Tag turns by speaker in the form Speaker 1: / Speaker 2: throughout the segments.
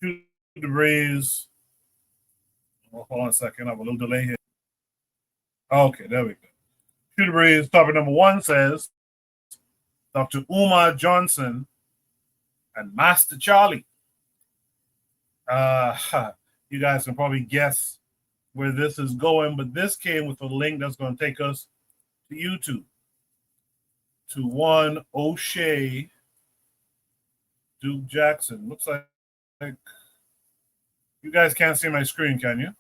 Speaker 1: Shoot the breeze. Oh, hold on a second. I have a little delay here. Okay, there we go. Shoot the breeze. Topic number one says Dr. Umar Johnson and Master Charlie. Uh, you guys can probably guess where this is going, but this came with a link that's going to take us to YouTube to one O'Shea Duke Jackson. Looks like you guys can't see my screen, can you?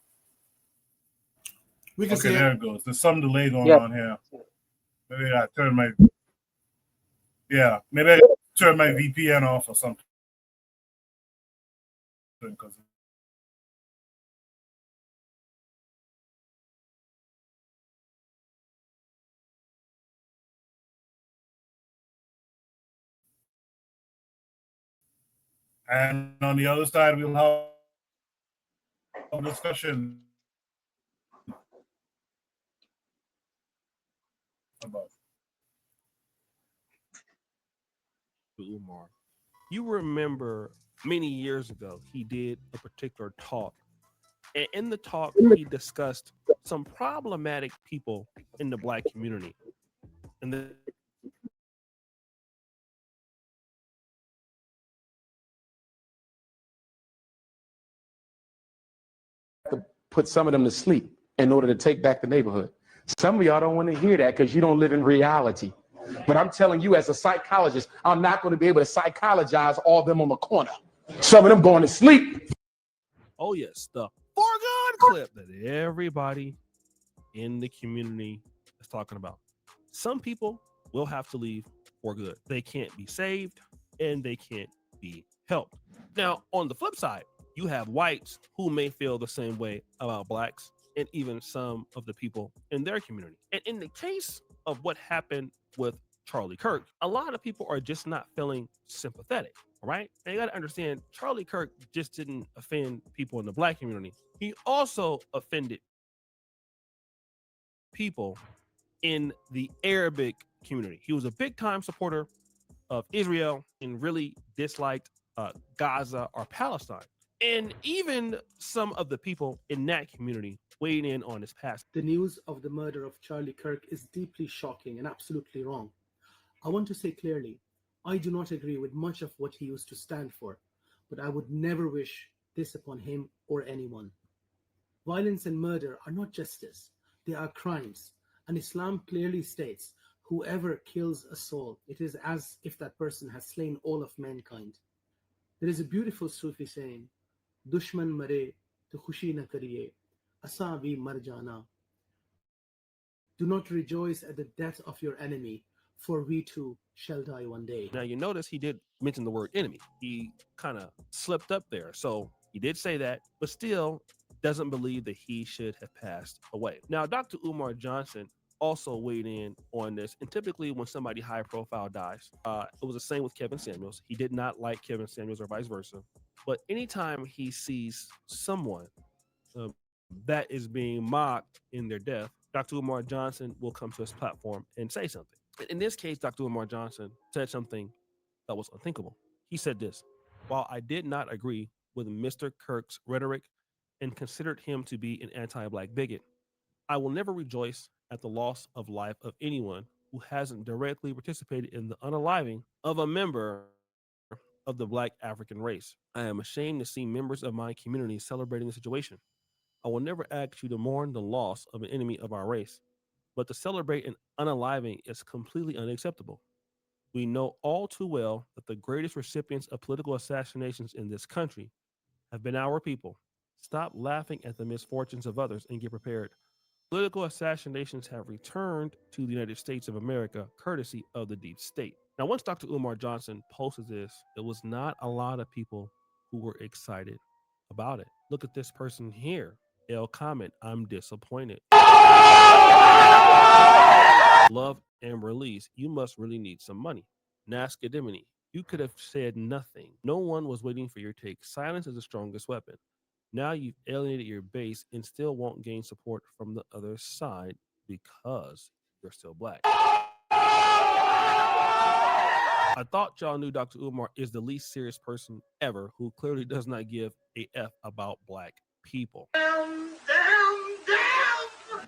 Speaker 2: We can
Speaker 1: okay,
Speaker 2: see
Speaker 1: there
Speaker 2: it.
Speaker 1: it goes. There's some delay going on here. Maybe I turn my maybe I turn my VPN off or something. And on the other side, we'll have a discussion about
Speaker 3: Umar. You remember many years ago, he did a particular talk. And in the talk, he discussed some problematic people in the Black community. And
Speaker 4: to put some of them to sleep in order to take back the neighborhood. Some of y'all don't want to hear that because you don't live in reality. But I'm telling you, as a psychologist, I'm not going to be able to psychologize all of them on the corner. Some of them going to sleep.
Speaker 3: Oh, yes, the foregone clip that everybody in the community is talking about. Some people will have to leave for good. They can't be saved and they can't be helped. Now, on the flip side, you have whites who may feel the same way about blacks and even some of the people in their community. And in the case of what happened with Charlie Kirk, a lot of people are just not feeling sympathetic, right? And you got to understand, Charlie Kirk just didn't offend people in the Black community. He also offended people in the Arabic community. He was a big time supporter of Israel and really disliked Gaza or Palestine. And even some of the people in that community weighed in on his past.
Speaker 2: The news of the murder of Charlie Kirk is deeply shocking and absolutely wrong. I want to say clearly, I do not agree with much of what he used to stand for, but I would never wish this upon him or anyone. Violence and murder are not justice, they are crimes, and Islam clearly states, whoever kills a soul, it is as if that person has slain all of mankind. There is a beautiful Sufi saying, Dushman mare to khushi na kariye, asa bhi mar jana. Do not rejoice at the death of your enemy, for we too shall die one day.
Speaker 3: Now, you notice he did mention the word enemy. He kind of slipped up there. So he did say that, but still doesn't believe that he should have passed away. Now, Dr. Umar Johnson also weighed in on this. And typically when somebody high profile dies, it was the same with Kevin Samuels. He did not like Kevin Samuels or vice versa. But anytime he sees someone that is being mocked in their death, Dr. Umar Johnson will come to his platform and say something. In this case, Dr. Umar Johnson said something that was unthinkable. He said this: while I did not agree with Mr. Kirk's rhetoric and considered him to be an anti-Black bigot, I will never rejoice at the loss of life of anyone who hasn't directly participated in the unaliving of a member of the Black African race. I am ashamed to see members of my community celebrating the situation. I will never ask you to mourn the loss of an enemy of our race, but to celebrate an unaliving is completely unacceptable. We know all too well that the greatest recipients of political assassinations in this country have been our people. Stop laughing at the misfortunes of others and get prepared. Political assassinations have returned to the United States of America courtesy of the deep state. Now, once Dr. Umar Johnson posted this, it was not a lot of people who were excited about it. Look at this person here. L comment, I'm disappointed. Love and release, you must really need some money. Nascadimony, you could have said nothing. No one was waiting for your take. Silence is the strongest weapon. Now you've alienated your base and still won't gain support from the other side because you're still Black. I thought y'all knew Dr. Umar is the least serious person ever who clearly does not give a F about black people. I'm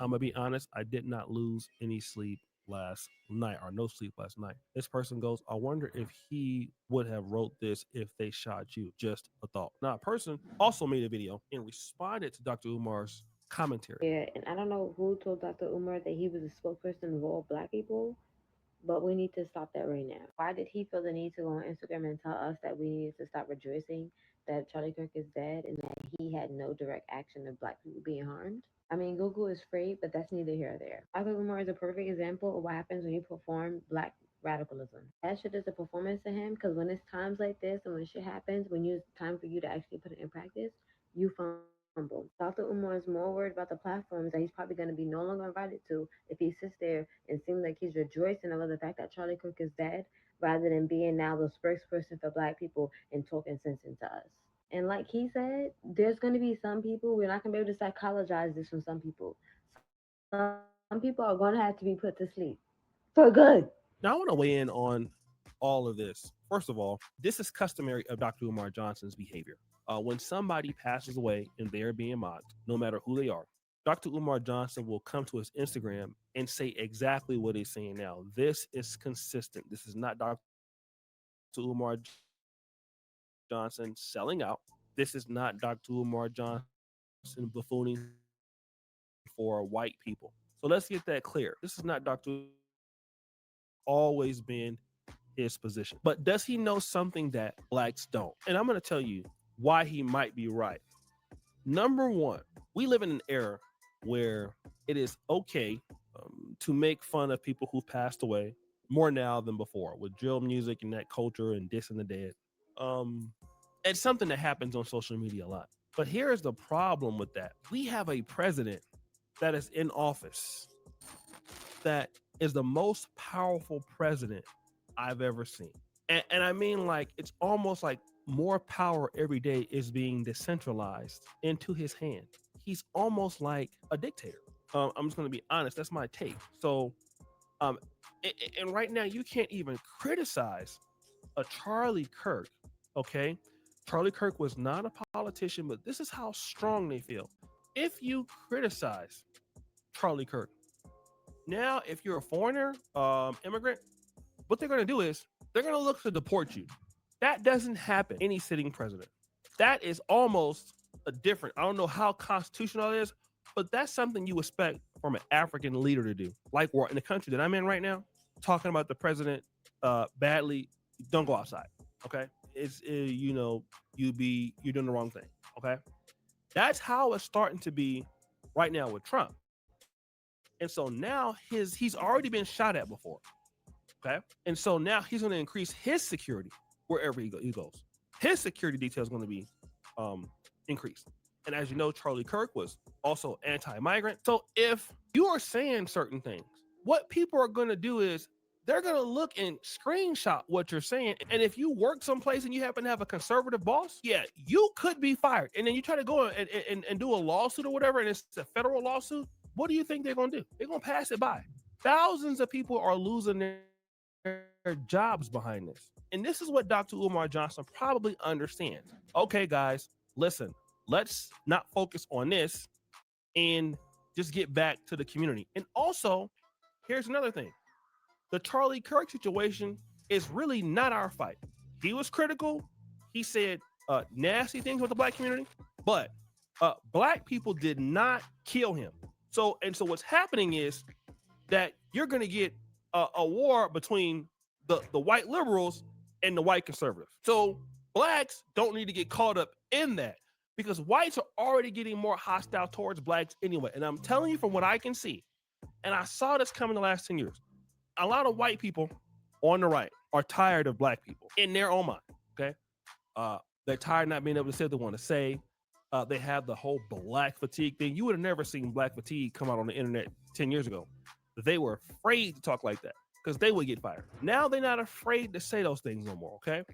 Speaker 3: gonna be honest, I did not lose any sleep last night, or no sleep last night. This person goes, I wonder if he would have wrote this if they shot you. Just a thought. Now, a person also made a video and responded to Dr. Umar's commentary.
Speaker 5: Yeah, and I don't know who told Dr. Umar that he was a spokesperson of all black people, but we need to stop that right now. Why did he feel the need to go on Instagram and tell us that we needed to stop rejoicing that Charlie Kirk is dead and that he had no direct action of black people being harmed? I mean, Google is free, but that's neither here or there. Dr. Umar is a perfect example of what happens when you perform black radicalism. That shit is a performance to him, because when it's times like this and when shit happens, when it's time for you to actually put it in practice, you fumble. Dr. Umar is more worried about the platforms that he's probably going to be no longer invited to if he sits there and seems like he's rejoicing over the fact that Charlie Kirk is dead, rather than being now the spokesperson for black people and talking sense into us. And like he said, there's going to be some people, we're not going to be able to psychologize this from some people. Some people are going to have to be put to sleep for good.
Speaker 3: Now, I want to weigh in on all of this. First of all, this is customary of Dr. Umar Johnson's behavior. When somebody passes away and they're being mocked, no matter who they are, Dr. Umar Johnson will come to his Instagram and say exactly what he's saying now. This is consistent. This is not Dr. Umar Johnson selling out. This is not Dr. Umar Johnson buffooning for white people. So let's get that clear. This is not Dr. Always been his position. But does he know something that blacks don't? And I'm going to tell you why he might be right. Number one, we live in an era where it is okay to make fun of people who passed away more now than before, with drill music and that culture and dissing the dead. It's something that happens on social media a lot. But here's the problem with that. We have a president that is in office that is the most powerful president I've ever seen. And I mean, like, it's almost like more power every day is being decentralized into his hand. He's almost like a dictator. I'm just going to be honest. That's my take. So, and right now you can't even criticize a Charlie Kirk. Okay. Charlie Kirk was not a politician, but this is how strong they feel. If you criticize Charlie Kirk, now, if you're a foreigner, immigrant, what they're going to do is they're going to look to deport you. That doesn't happen any sitting president. That is almost a different, I don't know how constitutional it is, but that's something you expect from an African leader to do. Like we're in the country that I'm in right now, talking about the president badly, don't go outside. Okay. It's, you're doing the wrong thing. Okay. That's how it's starting to be right now with Trump. And so now he's already been shot at before. Okay. And so now he's going to increase his security wherever he goes. His security detail is going to be increased. And as you know, Charlie Kirk was also anti-migrant. So if you are saying certain things, what people are going to do is they're going to look and screenshot what you're saying. And if you work someplace and you happen to have a conservative boss, yeah, you could be fired. And then you try to go and do a lawsuit or whatever, and it's a federal lawsuit. What do you think they're going to do? They're going to pass it by. Thousands of people are losing their jobs behind this. And this is what Dr. Umar Johnson probably understands. Okay, guys, listen, let's not focus on this and just get back to the community. And also, here's another thing. The Charlie Kirk situation is really not our fight. He was critical. He said nasty things with the black community, but black people did not kill him. So what's happening is that you're going to get a war between the white liberals and the white conservatives. So blacks don't need to get caught up in that because whites are already getting more hostile towards blacks anyway. And I'm telling you from what I can see, and I saw this coming the last 10 years, a lot of white people on the right are tired of black people in their own mind, okay? They're tired of not being able to say what they want to say. They have the whole black fatigue thing. You would have never seen black fatigue come out on the internet 10 years ago. They were afraid to talk like that because they would get fired. Now they're not afraid to say those things no more, okay?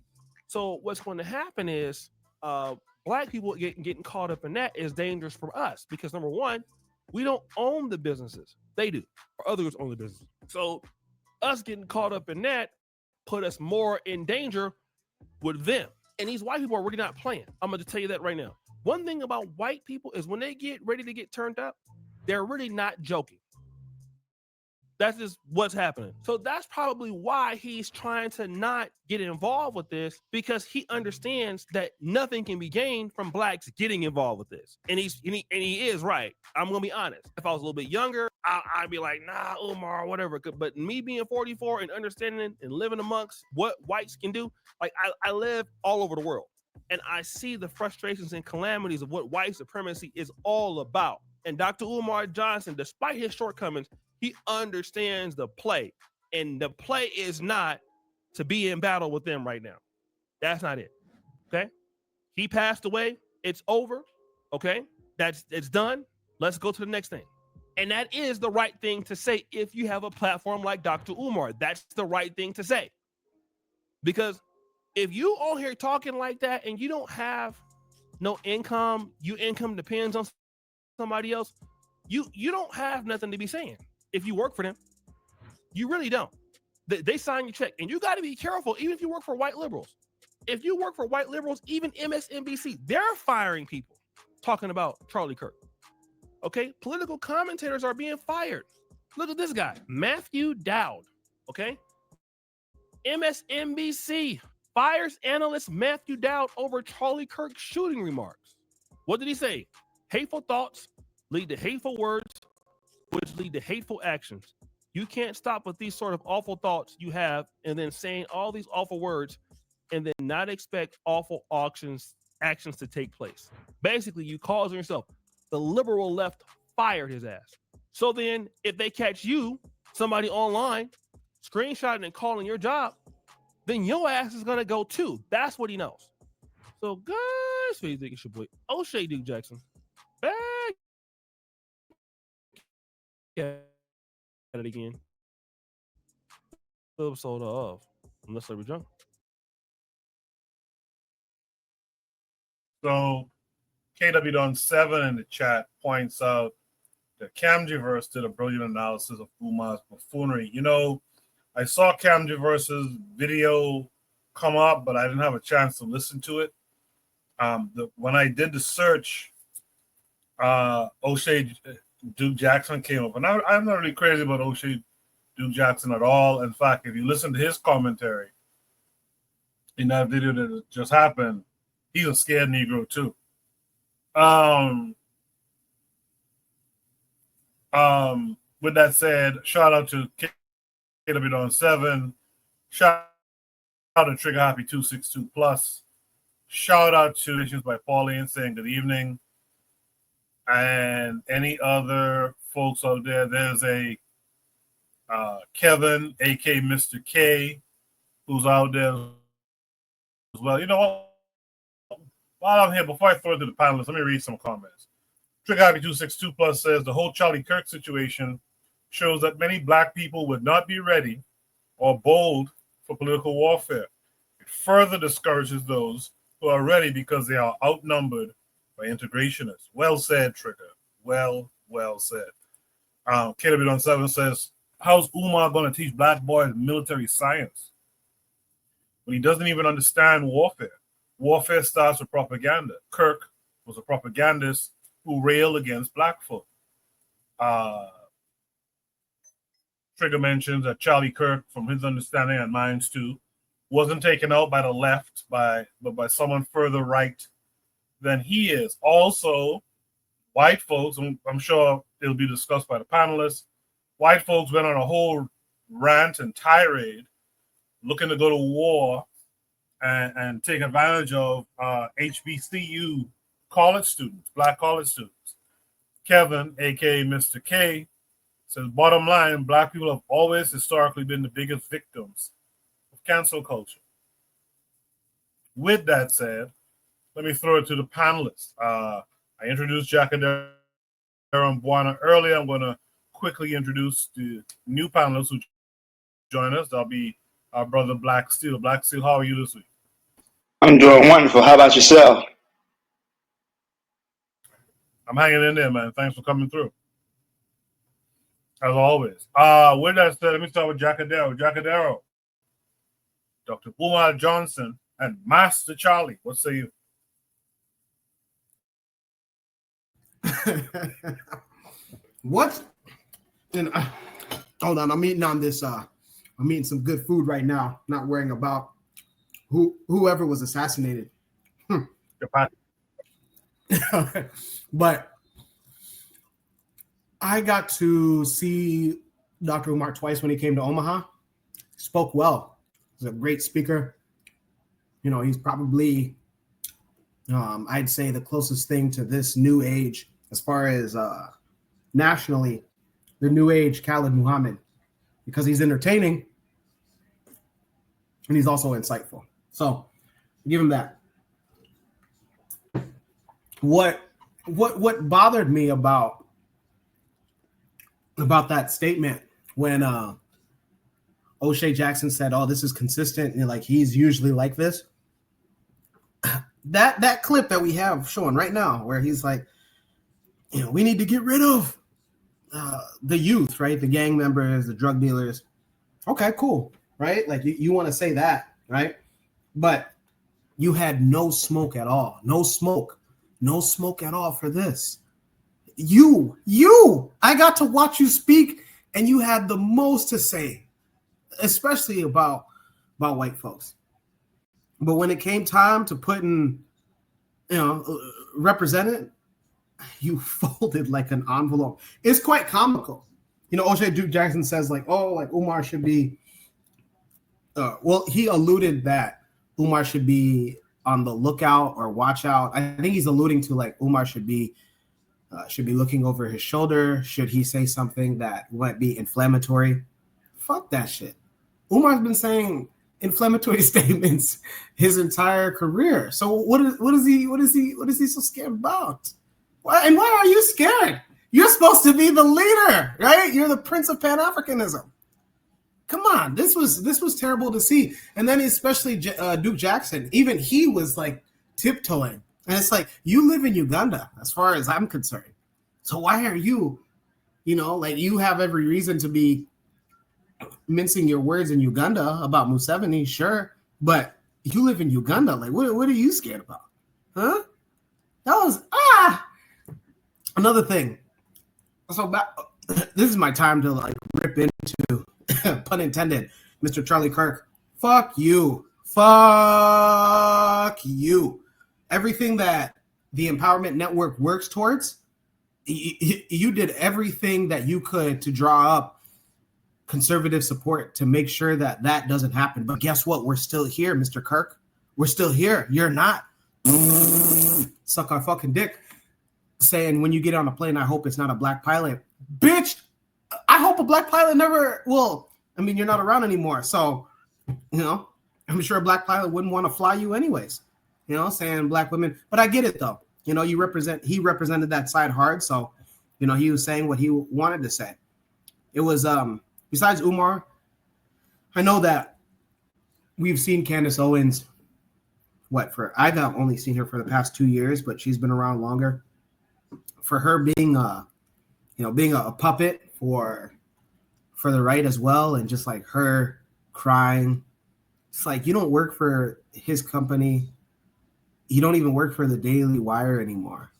Speaker 3: So what's going to happen is black people getting caught up in that is dangerous for us because, number one, we don't own the businesses. They do, or others own the business. So us getting caught up in that put us more in danger with them. And these white people are really not playing. I'm going to tell you that right now. One thing about white people is when they get ready to get turned up, they're really not joking. That's just what's happening. So that's probably why he's trying to not get involved with this, because he understands that nothing can be gained from blacks getting involved with this. And he is right. I'm gonna be honest. If I was a little bit younger, I'd be like, nah, Umar, whatever. But me being 44 and understanding and living amongst what whites can do, like I live all over the world, and I see the frustrations and calamities of what white supremacy is all about. And Dr. Umar Johnson, despite his shortcomings, he understands the play, and the play is not to be in battle with them right now. That's not it. Okay. He passed away. It's over. Okay. It's done. Let's go to the next thing. And that is the right thing to say. If you have a platform like Dr. Umar, that's the right thing to say. Because if you on here talking like that and you don't have no income, your income depends on somebody else, you don't have nothing to be saying. If you work for them, you really don't. They sign your check, and you got to be careful. Even if you work for white liberals, if you work for white liberals, even MSNBC, they're firing people talking about Charlie Kirk. Okay, political commentators are being fired. Look at this guy, Matthew Dowd. Okay, MSNBC fires analyst Matthew Dowd over Charlie Kirk's shooting remarks. What did he say? Hateful thoughts lead to hateful words, which lead to hateful actions. You can't stop with these sort of awful thoughts you have and then saying all these awful words and then not expect awful actions to take place. Basically, you causing yourself. The liberal left fired his ass. So then if they catch you, somebody online, screenshotting and calling your job, then your ass is going to go too. That's what he knows. So guys, what do you think it's your boy O'Shea Duke Jackson? Back at it again. Episode of Unless I Be Drunk.
Speaker 1: So KW Don 7 in the chat points out that Camjiverse did a brilliant analysis of Umar's buffoonery. You know, I saw Camjiverse's video come up, but I didn't have a chance to listen to it. When I did the search, O'Shea Duke Jackson came up, and I'm not really crazy about O'Shea Duke Jackson at all. In fact, if you listen to his commentary in that video that just happened, he's a scared Negro too. With that said, shout out to KW Don 7, shout out to Trigger Happy 262 Plus, shout out to Issues by Pauline saying good evening, and any other folks out there. There's a Kevin, aka Mr. K, who's out there as well. You know what? While I'm here, before I throw it to the panelists, let me read some comments. Trigger Happy 262 Plus says the whole Charlie Kirk situation shows that many black people would not be ready or bold for political warfare. It further discourages those who are ready because they are outnumbered by integrationists. Well said, Trigger. Well said. KW on 7 says, how's Umar going to teach black boys military science when he doesn't even understand warfare? Warfare starts with propaganda. Kirk was a propagandist who railed against black folk. Trigger mentions that Charlie Kirk, from his understanding and mine too, wasn't taken out by the left, but by someone further right than he is. Also, white folks, and I'm sure it'll be discussed by the panelists, white folks went on a whole rant and tirade looking to go to war and take advantage of HBCU college students, black college students. Kevin, aka Mr. K, says, bottom line, black people have always historically been the biggest victims of cancel culture. With that said, let me throw it to the panelists. I introduced Jack and Buana earlier. I'm going to quickly introduce the new panelists who join us. That'll be our brother Black Steel. Black Steel, how are you this week?
Speaker 6: I'm doing wonderful. How about yourself?
Speaker 1: I'm hanging in there, man. Thanks for coming through. As always. With that said, let me start with Jackadero. Jackadero, Dr. Umar Johnson, and Master Charlie. What say you?
Speaker 7: What? And hold on, I'm eating on this. I'm eating some good food right now. Not worrying about whoever was assassinated. But I got to see Dr. Umar twice when he came to Omaha. Spoke well. He's a great speaker. You know, he's probably, I'd say, the closest thing to this new age as far as nationally, the new age Khalid Muhammad, because he's entertaining and he's also insightful. So give him that. What bothered me about that statement when O'Shea Jackson said, "Oh, this is consistent," and like he's usually like this. That clip that we have showing right now, where he's like, you know, we need to get rid of the youth, right? The gang members, the drug dealers. Okay, cool, right? Like you want to say that, right? But you had no smoke at all. No smoke at all for this. I got to watch you speak, and you had the most to say, especially about white folks. But when it came time to put in, you know, represent it, you folded like an envelope. It's quite comical. You know, O'Shea Duke Jackson says like, oh, like Umar should be, well, he alluded that Umar should be on the lookout or watch out. I think he's alluding to like Umar should be looking over his shoulder. Should he say something that might be inflammatory? Fuck that shit. Umar's been saying inflammatory statements his entire career. So what is he so scared about? Why are you scared? You're supposed to be the leader, right? You're the Prince of Pan-Africanism. Come on, this was terrible to see. And then especially Duke Jackson, even he was like tiptoeing. And it's like, you live in Uganda, as far as I'm concerned. So why are you, you know, like you have every reason to be mincing your words in Uganda about Museveni, sure, but you live in Uganda. Like, what are you scared about? Huh? That was another thing. So this is my time to like rip into, pun intended, Mr. Charlie Kirk. Fuck you. Everything that the Empowerment Network works towards, you did everything that you could to draw up conservative support to make sure that doesn't happen. But guess what? We're still here, Mr. Kirk. We're still here. You're not. Suck our fucking dick. Saying when you get on a plane, I hope it's not a black pilot. Bitch, I hope a black pilot never will. I mean, you're not around anymore. So, you know, I'm sure a black pilot wouldn't want to fly you anyways. You know, saying black women. But I get it, though. You know, he represented that side hard. So, you know, he was saying what he wanted to say. It was, besides Umar, I know that we've seen Candace Owens, I've only seen her for the past 2 years, but she's been around longer. For her being a puppet for the right as well, and just like her crying, it's like you don't work for his company, you don't even work for the Daily Wire anymore.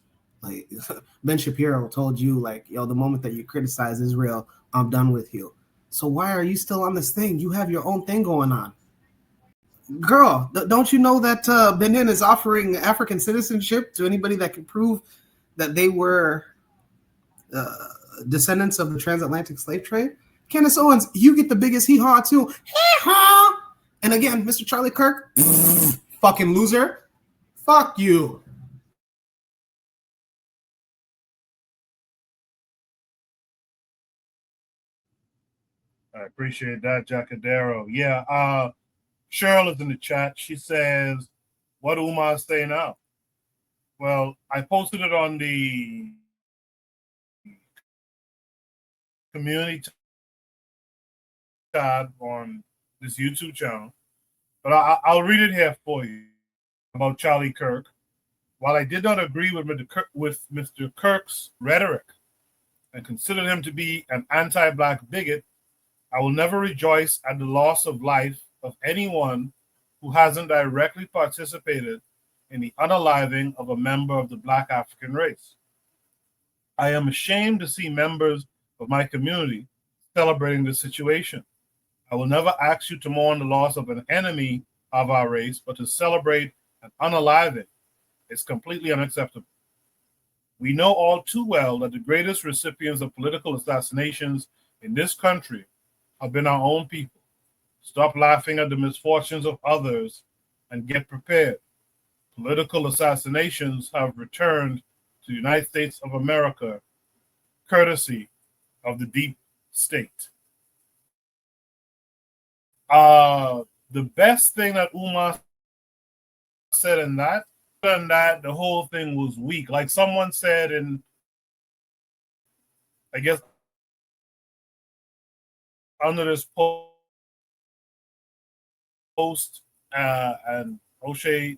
Speaker 7: Like Ben Shapiro told you, like, yo, the moment that you criticize Israel, I'm done with you. So why are you still on this thing? You have your own thing going on. Girl, don't you know that Benin is offering African citizenship to anybody that can prove that they were descendants of the transatlantic slave trade? Candace Owens, you get the biggest hee-haw too. Hee-haw! And again, Mr. Charlie Kirk, fucking loser. Fuck you.
Speaker 1: I appreciate that, Jacadero. Yeah, Cheryl is in the chat. She says, what do Umar say now? Well, I posted it on the community tab on this YouTube channel, but I'll read it here for you about Charlie Kirk. While I did not agree with Mr. Kirk's rhetoric and consider him to be an anti-black bigot, I will never rejoice at the loss of life of anyone who hasn't directly participated in the unaliving of a member of the Black African race. I am ashamed to see members of my community celebrating this situation. I will never ask you to mourn the loss of an enemy of our race, but to celebrate an unaliving is completely unacceptable. We know all too well that the greatest recipients of political assassinations in this country have been our own people. Stop laughing at the misfortunes of others and get prepared. Political assassinations have returned to the United States of America, courtesy of the deep state. The best thing that Umar said in that, the whole thing was weak. Like someone said in, I guess, under this post, and O'Shea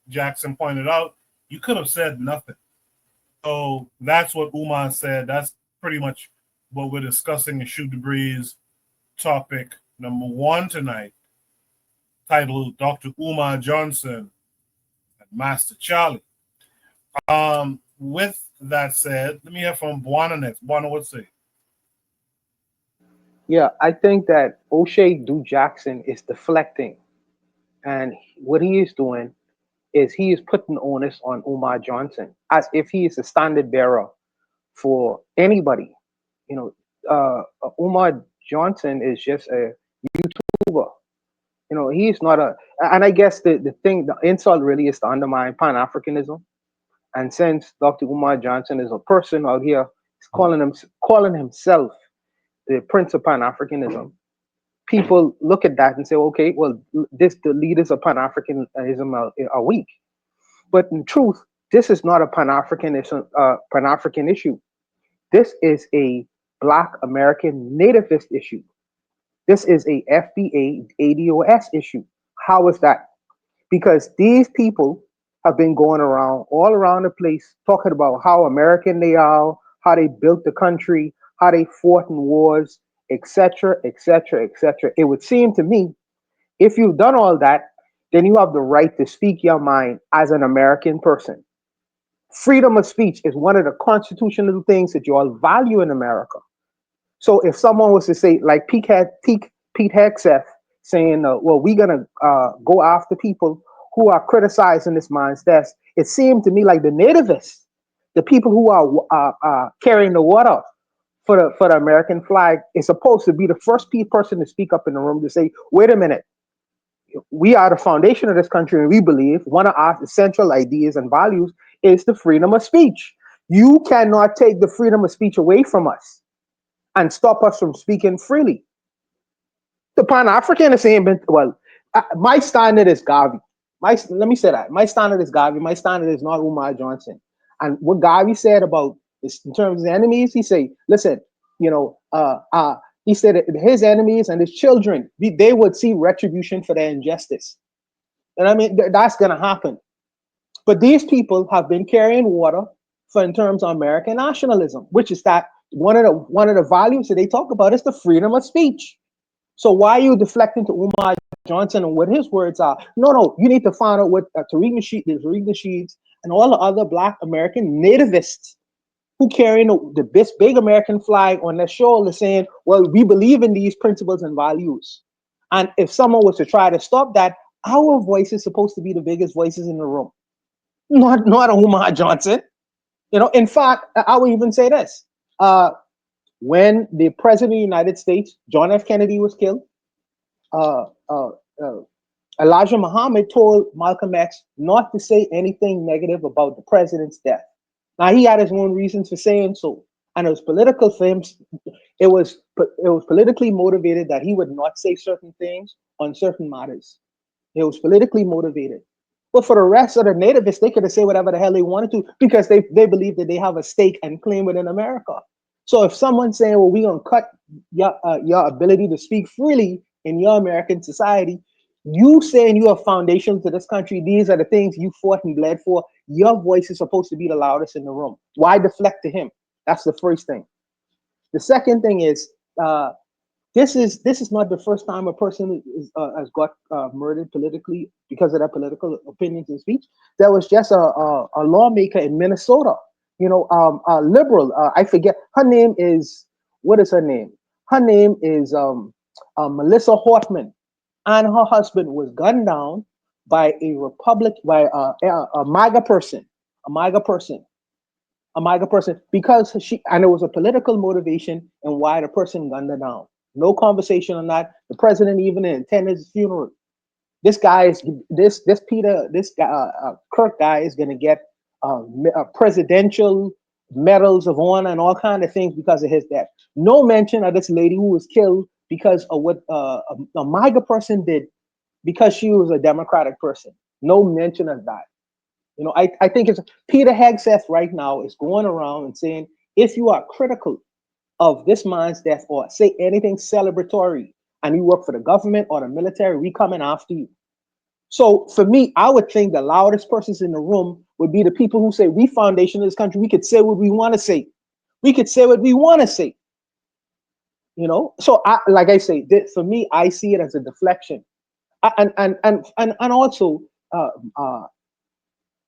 Speaker 1: Jackson pointed out, you could have said nothing. So that's what Umar said. That's pretty much what we're discussing in Shoot the Breeze topic number 1 tonight, titled Dr. Umar Johnson and Master Charlie. With that said, let me hear from Buana next. Buana, what's it?
Speaker 8: Yeah, I think that O'Shea Jackson is deflecting. And what he is doing is he is putting onus on Umar Johnson as if he is a standard bearer for anybody. You know, Umar Johnson is just a YouTuber. You know, he's not a, and I guess the insult really is to undermine Pan-Africanism. And since Dr. Umar Johnson is a person out here, he's calling himself the Prince of Pan-Africanism, people look at that and say, okay, well, the leaders of Pan-Africanism are weak. But in truth, this is not a Pan-African issue. This is a Black American nativist issue. This is a FBA ADOS issue. How is that? Because these people have been going around all around the place talking about how American they are, how they built the country, how they fought in wars, etc., etc., etc. It would seem to me, if you've done all that, then you have the right to speak your mind as an American person. Freedom of speech is one of the constitutional things that you all value in America. So if someone was to say, like Pete Hegseth saying, well, we're going to go after people who are criticizing this man's death, it seemed to me like the nativists, the people who are carrying the water for the American flag, is supposed to be the first person to speak up in the room to say, wait a minute, we are the foundation of this country, and we believe one of our essential ideas and values is the freedom of speech. You cannot take the freedom of speech away from us and stop us from speaking freely. The Pan-African is saying, well, my standard is Garvey. Let me say that. My standard is Garvey. My standard is not Umar Johnson. And what Garvey said about this, in terms of the enemies, he said, listen, you know, he said that his enemies and his children, they would see retribution for their injustice. And I mean, that's going to happen. But these people have been carrying water for in terms of American nationalism, which is that one of the values that they talk about is the freedom of speech. So why are you deflecting to Umar Johnson and what his words are? No, you need to find out what Tariq Nasheed and all the other Black American nativists who carrying the big American flag on their shoulder saying, well, we believe in these principles and values. And if someone was to try to stop that, our voice is supposed to be the biggest voices in the room, not Umar Johnson. You know, in fact, I would even say this. When the president of the United States, John F. Kennedy, was killed, Elijah Muhammad told Malcolm X not to say anything negative about the president's death. Now, he had his own reasons for saying so, and it was political for him. It was politically motivated that he would not say certain things on certain matters. It was politically motivated. But for the rest of the nativists, they could have said whatever the hell they wanted to because they believe that they have a stake and claim within America. So if someone's saying, well, we're going to cut your ability to speak freely in your American society, you saying you are foundational to this country, these are the things you fought and bled for, your voice is supposed to be the loudest in the room. Why deflect to him? That's the first thing. The second thing is, this is not the first time a person has got murdered politically because of their political opinions and speech. There was just a lawmaker in Minnesota, a liberal. I forget her name is. What is her name? Her name is Melissa Hortman, and her husband was gunned down by a MAGA person, a MAGA person, a MAGA person, because and it was a political motivation and why the person gunned her down. No conversation on that. The president even attended his funeral. This guy is this guy Kirk guy is gonna get presidential medals of honor and all kind of things because of his death. No mention of this lady who was killed because of what a MAGA person did because she was a Democratic person. No mention of that. I think it's Peter Hegseth right now is going around and saying, if you are critical of this man's death or say anything celebratory and you work for the government or the military, we coming after you. So for me, I would think the loudest persons in the room would be the people who say we foundation of this country. We could say what we want to say. We could say what we want to say. So like I say, for me, I see it as a deflection. And also,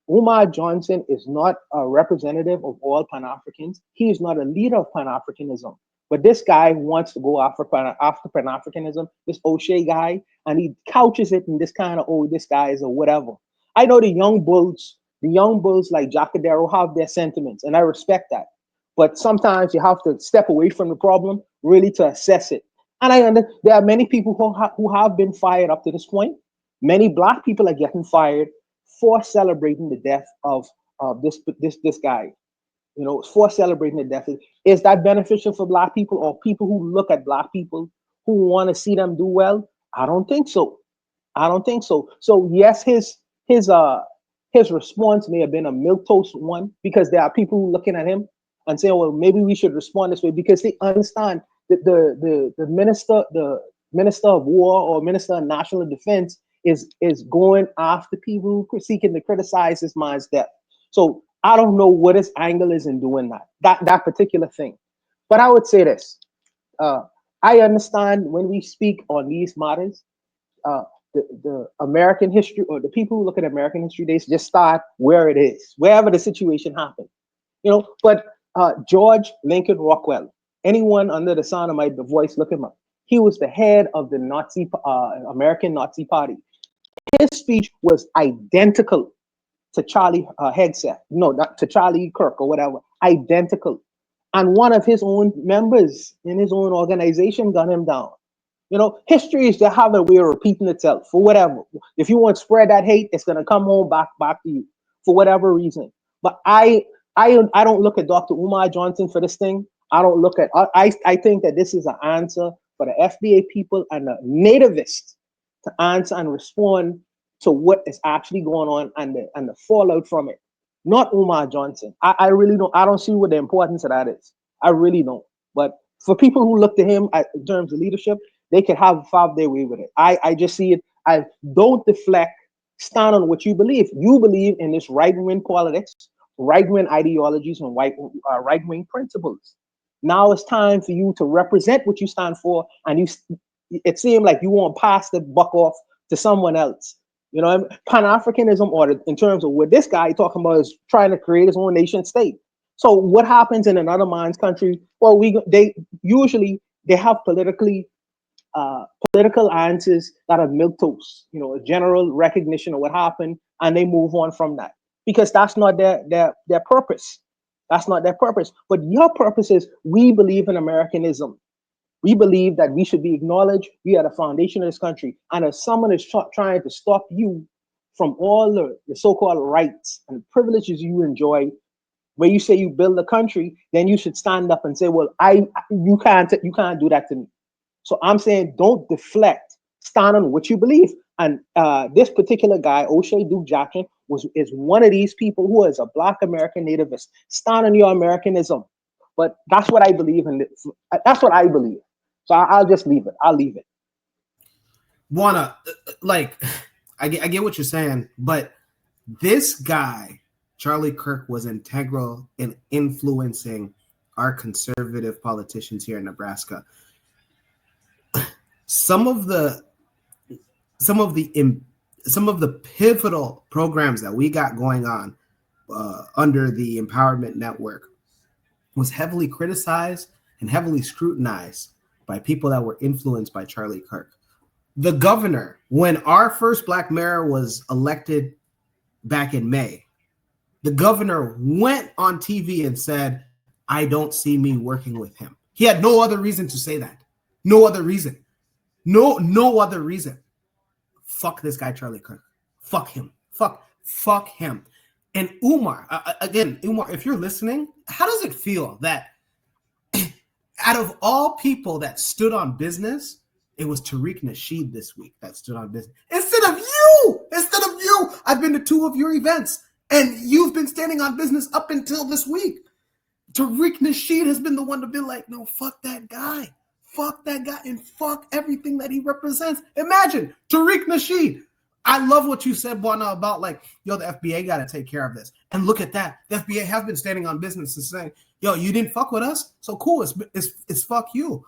Speaker 8: Umar Johnson is not a representative of all Pan-Africans. He is not a leader of Pan-Africanism. But this guy wants to go after Pan-Africanism, this O'Shea guy, and he couches it in this kind of, oh, this guy is or whatever. I know the young bulls like Jacadero have their sentiments, and I respect that. But sometimes you have to step away from the problem really to assess it. And there are many people who have been fired up to this point. Many Black people are getting fired for celebrating the death of this guy. For celebrating the death. Is that beneficial for Black people or people who look at Black people who want to see them do well? I don't think so. So yes, his response may have been a milquetoast one because there are people who looking at him and saying, well, maybe we should respond this way because they understand that the minister of war or minister of national defense is going after people who are seeking to criticize this man's death. So I don't know what his angle is in doing that particular thing. But I would say this. I understand when we speak on these matters, the American history or the people who look at American history, they just start where it is, wherever the situation happened. But George Lincoln Rockwell, anyone under the sound of my voice, look him up. He was the head of the American Nazi Party. His speech was identical to Charlie Hegseth, not to Charlie Kirk or whatever, identical. And one of his own members in his own organization gunned him down. History is to have a way of repeating itself for whatever. If you want to spread that hate, it's gonna come home back to you for whatever reason. But I don't look at Dr. Umar Johnson for this thing. I don't look at. I think that this is an answer for the FBA people and the nativists to answer and respond to what is actually going on and the fallout from it. Not Umar Johnson. I really don't. I don't see what the importance of that is. I really don't. But for people who look to him in terms of leadership, they can have their way with it. I just see it as don't deflect. Stand on what you believe. You believe in this right-wing politics, right-wing ideologies, and right-wing principles. Now it's time for you to represent what you stand for, and it seemed like you want to pass the buck off to someone else. Pan-Africanism, or in terms of what this guy talking about, is trying to create his own nation state. So what happens in another man's country? Well, they usually have political answers that are milquetoast, a general recognition of what happened, and they move on from that because that's not their purpose. That's not their purpose. But your purpose is we believe in Americanism. We believe that we should be acknowledged. We are the foundation of this country. And if someone is trying to stop you from all the so-called rights and privileges you enjoy, where you say you build a country, then you should stand up and say, well, you can't do that to me. So I'm saying don't deflect. Stand on what you believe. And this particular guy, O'Shea Duke Jackson, is one of these people who is a Black American nativist. Stand on your Americanism. But that's what I believe in. That's what I believe. So I'll just leave it. I'll leave it.
Speaker 7: I get what you're saying, but this guy, Charlie Kirk, was integral in influencing our conservative politicians here in Nebraska. some of the pivotal programs that we got going on under the Empowerment Network was heavily criticized and heavily scrutinized by people that were influenced by Charlie Kirk. The governor, when our first black mayor was elected back in May, the governor went on TV and said, I don't see me working with him. He had no other reason to say that. No other reason. No other reason. Fuck this guy, Charlie Kirk. Fuck him. Fuck him. And Umar, Umar, if you're listening, how does it feel that out of all people that stood on business, it was Tariq Nasheed this week that stood on business instead of you? I've been to 2 of your events, and you've been standing on business up until this week. Tariq Nasheed has been the one to be like, no, fuck that guy, and fuck everything that he represents. Imagine Tariq Nasheed. I love what you said, Buana, about like, yo, the FBA got to take care of this. And look at that. The FBA has been standing on business and saying, yo, you didn't fuck with us? So cool, it's fuck you.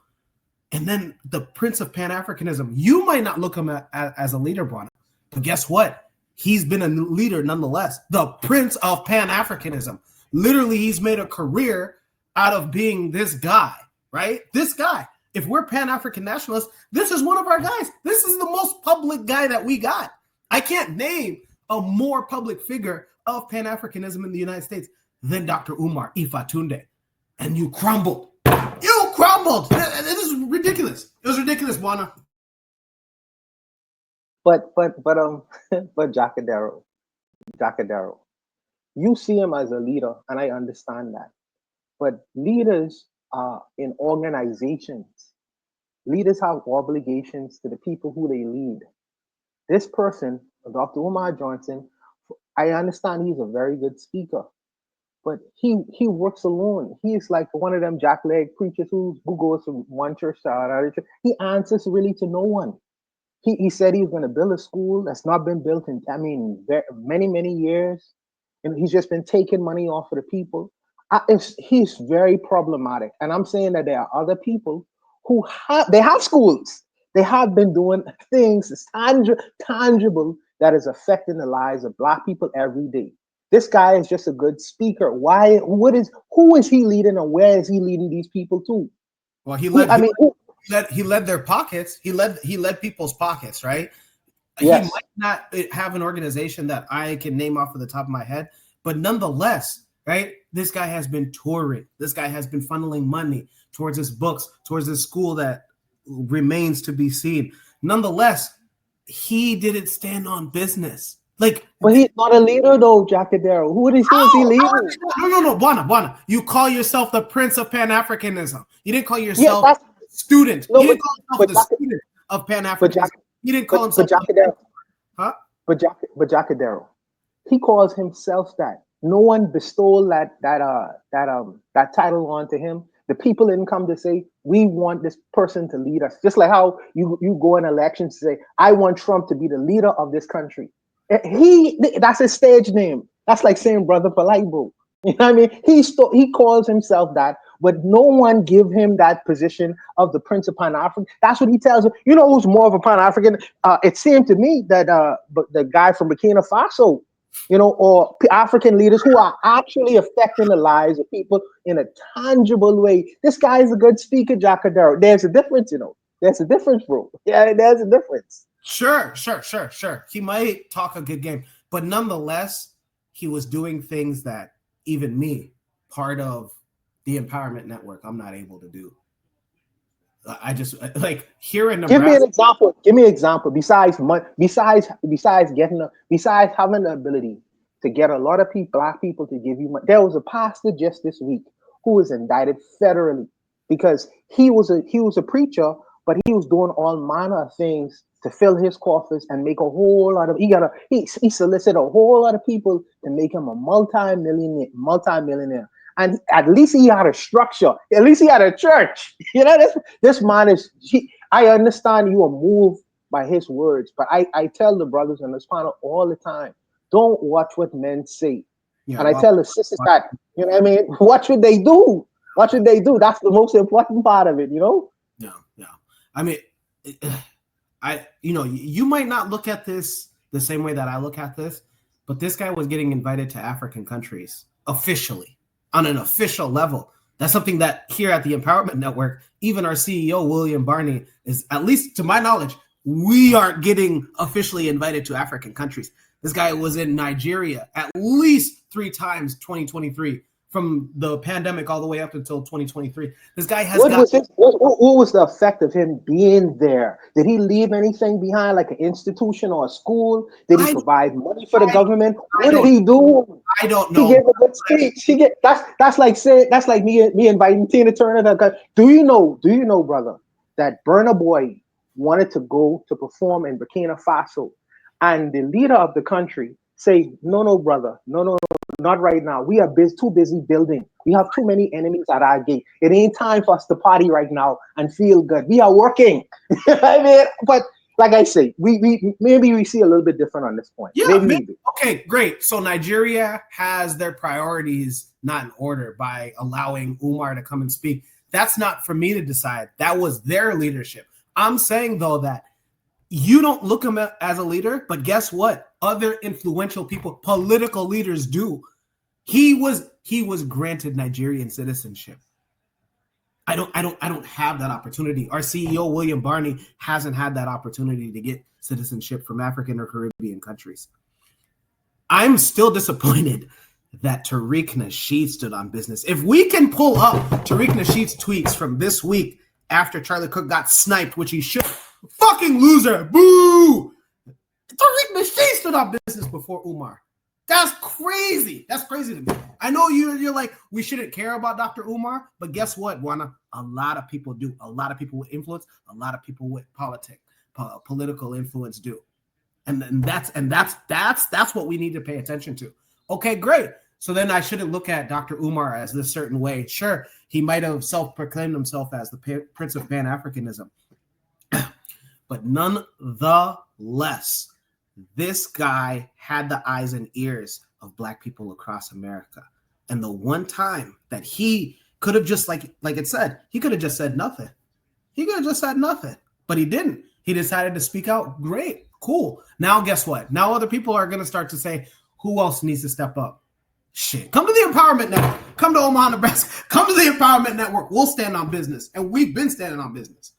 Speaker 7: And then the Prince of Pan-Africanism, you might not look him as a leader, Buana, but guess what? He's been a leader nonetheless. The Prince of Pan-Africanism. Literally, he's made a career out of being this guy, right? This guy. If we're Pan-African nationalists, this is one of our guys. This is the most public guy that we got. I can't name a more public figure of Pan-Africanism in the United States than Dr. Umar Ifatunde. And you crumbled. You crumbled. This is ridiculous. It was ridiculous, Buana.
Speaker 8: But Jacadero, you see him as a leader, and I understand that. But leaders in organizations, leaders have obligations to the people who they lead. This person, Dr. Umar Johnson, I understand he's a very good speaker, but he works alone. He's like one of them jackleg preachers who goes from one church to another church. He answers really to no one. He said he was going to build a school that's not been built in, many years. And he's just been taking money off of the people. He's very problematic. And I'm saying that there are other people who have schools. They have been doing things tangible that is affecting the lives of Black people every day. This guy is just a good speaker. Who is he leading, and where is he leading these people to?
Speaker 7: Well, he led their pockets. He led people's pockets, right? Yes. He might not have an organization that I can name off of the top of my head, but nonetheless, right? This guy has been touring. This guy has been funneling money towards his books, towards his school that remains to be seen. Nonetheless, he didn't stand on business. But
Speaker 8: he's not a leader, though, Jacadero. Who is he leading?
Speaker 7: No, Buana. You call yourself the Prince of Pan-Africanism. You didn't call yourself student. You didn't call yourself the student of Pan-Africanism. He didn't call himself.
Speaker 8: But Jacadero, he calls himself that. No one bestowed that title onto him. The people didn't come to say, we want this person to lead us. Just like how you go in elections to say, I want Trump to be the leader of this country. That's his stage name. That's like saying Brother Polite, bro. You know what I mean? He calls himself that, but no one give him that position of the Prince of Pan-African. That's what he tells him. You know who's more of a Pan-African? It seemed to me that the guy from Burkina Faso, or African leaders who are actually affecting the lives of people in a tangible way. This guy is a good speaker, Jacadero. There's a difference, There's a difference, bro. Yeah, there's a difference.
Speaker 7: Sure. He might talk a good game, but nonetheless, he was doing things that even me, part of the Empowerment Network, I'm not able to do. I just here in Nebraska.
Speaker 8: Give me an example. Besides having the ability to get a lot of Black people to give you money. There was a pastor just this week who was indicted federally because he was a preacher, but he was doing all manner of things to fill his coffers and make a whole lot of. He solicited a whole lot of people to make him a multi-millionaire. And at least he had a structure. At least he had a church. This man is. I understand you are moved by his words, but I tell the brothers on this panel all the time: don't watch what men say. Yeah, and I tell the sisters that watch what they do. Watch what they do. That's the most important part of it.
Speaker 7: Yeah. I mean, you might not look at this the same way that I look at this, but this guy was getting invited to African countries officially on an official level. That's something that here at the Empowerment Network, even our CEO, William Barney, is, at least to my knowledge, we aren't getting officially invited to African countries. This guy was in Nigeria at least 3 times 2023, from the pandemic all the way up until 2023. This guy has
Speaker 8: what was the effect of him being there? Did he leave anything behind, like an institution or a school? Did he provide money for the government? What did he do?
Speaker 7: I don't know.
Speaker 8: He gave a good speech. That's like me inviting Tina Turner. Do you know, brother, that Burna Boy wanted to go to perform in Burkina Faso, and the leader of the country say, no, brother, no, not right now. We are too busy building. We have too many enemies at our gate. It ain't time for us to party right now and feel good. We are working. I mean, but like I say, we maybe we see a little bit different on this point.
Speaker 7: Yeah,
Speaker 8: maybe.
Speaker 7: Okay, great. So Nigeria has their priorities not in order by allowing Umar to come and speak. That's not for me to decide. That was their leadership. I'm saying, though, that you don't look him as a leader, but guess what? Other influential people, political leaders do. He was granted Nigerian citizenship. I don't have that opportunity. Our CEO, William Barney, hasn't had that opportunity to get citizenship from African or Caribbean countries. I'm still disappointed that Tariq Nasheed stood on business. If we can pull up Tariq Nasheed's tweets from this week after Charlie Kirk got sniped, which he should, fucking loser, boo! Tariq Nasheed stood on business before Umar. That's crazy. That's crazy to me. I know you're like, we shouldn't care about Dr. Umar, but guess what, Juana? A lot of people do. A lot of people with influence, a lot of people with political influence do. And that's what we need to pay attention to. Okay, great. So then I shouldn't look at Dr. Umar as this certain way. Sure, he might have self-proclaimed himself as the Prince of Pan-Africanism. But nonetheless, this guy had the eyes and ears of Black people across America. And the one time that he could have just, like it said, he could have just said nothing. He could have just said nothing, but he didn't. He decided to speak out. Great, cool. Now guess what? Now other people are going to start to say, who else needs to step up? Shit, come to the Empowerment Network. Come to Omaha, Nebraska. Come to the Empowerment Network. We'll stand on business, and we've been standing on business.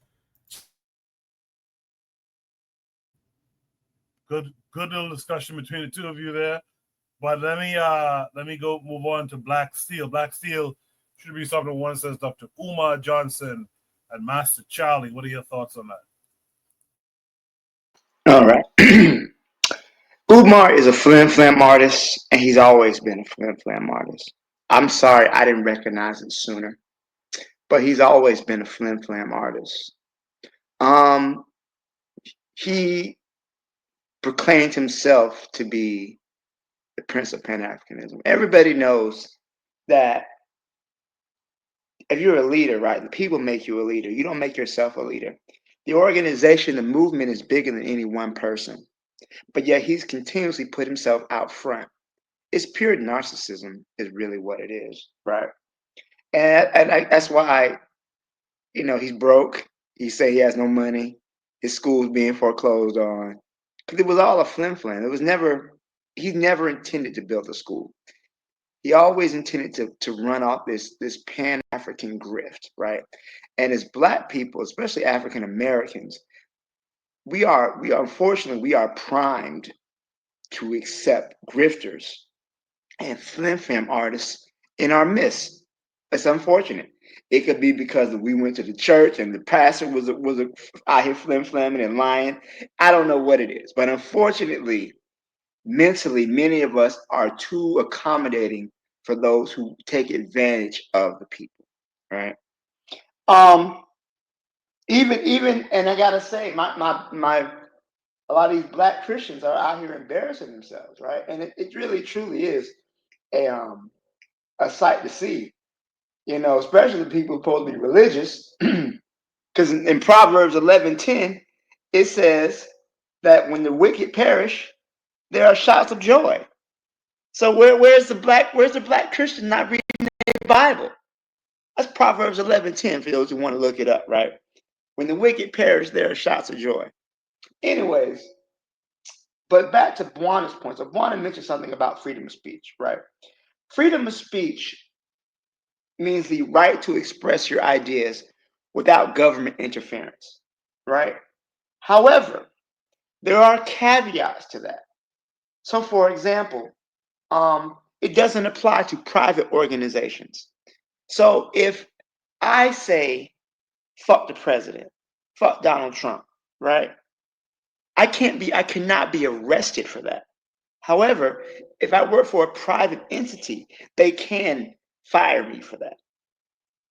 Speaker 1: Good little discussion between the two of you there. But let me move on to Black Steel. Black Steel should be something one says Dr. Umar Johnson and Master Charlie. What are your thoughts on that?
Speaker 6: All right. Umar is a flim-flam artist, and he's always been a flim-flam artist. I'm sorry I didn't recognize it sooner, but he's always been a flim-flam artist. He proclaimed himself to be the Prince of Pan-Africanism. Everybody knows that if you're a leader, right, the people make you a leader. You don't make yourself a leader. The organization, the movement is bigger than any one person. But yet he's continuously put himself out front. It's pure narcissism is really what it is, right? And that's why, he's broke. He say he has no money. His school's being foreclosed on. Because it was all a flim-flam. He never intended to build a school. He always intended to run off this Pan-African grift, right? And as Black people, especially African Americans, we are unfortunately primed to accept grifters and flim-flam artists in our midst. It's unfortunate. It could be because we went to the church and the pastor was out here flim-flamming and lying. I don't know what it is, but unfortunately, mentally, many of us are too accommodating for those who take advantage of the people, right? Even, and I gotta say, a lot of these Black Christians are out here embarrassing themselves, right? And it really truly is a sight to see, especially the people supposed to be religious. Because in Proverbs 11:10, it says that when the wicked perish, there are shouts of joy. So where's the Black Christian not reading the Bible? That's Proverbs 11:10 for those who want to look it up, right? When the wicked perish, there are shouts of joy. Anyways, but back to Buana's point. So Buana mentioned something about freedom of speech, right? Freedom of speech means the right to express your ideas without government interference, right? However, there are caveats to that. So, for example, it doesn't apply to private organizations. So, if I say, fuck the president, fuck Donald Trump, right? I cannot be arrested for that. However, if I work for a private entity, they can fire me for that,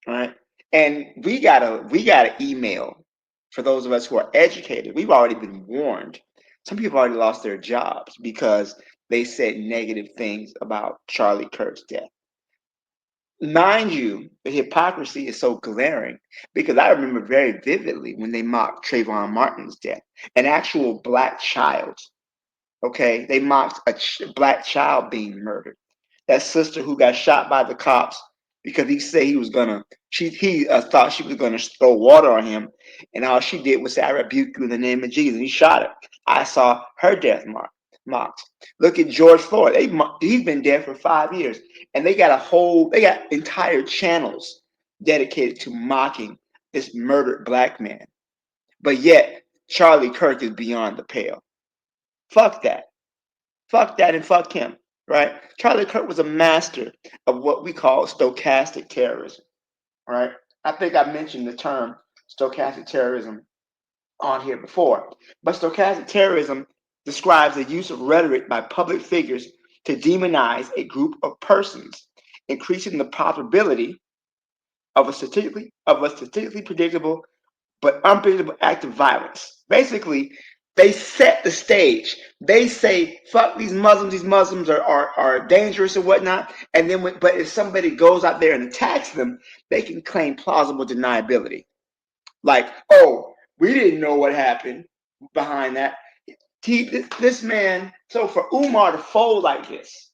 Speaker 6: right? And we gotta email. For those of us who are educated, we've already been warned. Some people already lost their jobs because they said negative things about Charlie Kirk's death. Mind you, the hypocrisy is so glaring because I remember very vividly when they mocked Trayvon Martin's death, an actual black child. Okay, they mocked a black child being murdered. That sister who got shot by the cops because he said he was gonna. He thought she was gonna throw water on him, and all she did was say, "I rebuke you in the name of Jesus." And he shot her. I saw her death mocked. Look at George Floyd. He's been dead for 5 years, and they got entire channels dedicated to mocking this murdered black man. But yet Charlie Kirk is beyond the pale. Fuck that. Fuck that and fuck him, right? Charlie Kirk was a master of what we call stochastic terrorism, right? I think I mentioned the term stochastic terrorism on here before. But stochastic terrorism describes the use of rhetoric by public figures to demonize a group of persons, increasing the probability of a statistically predictable but unpredictable act of violence. Basically, they set the stage. They say, fuck these Muslims are dangerous and whatnot. And then, but if somebody goes out there and attacks them, they can claim plausible deniability. Like, oh, we didn't know what happened behind that. This man, so for Umar to fold like this,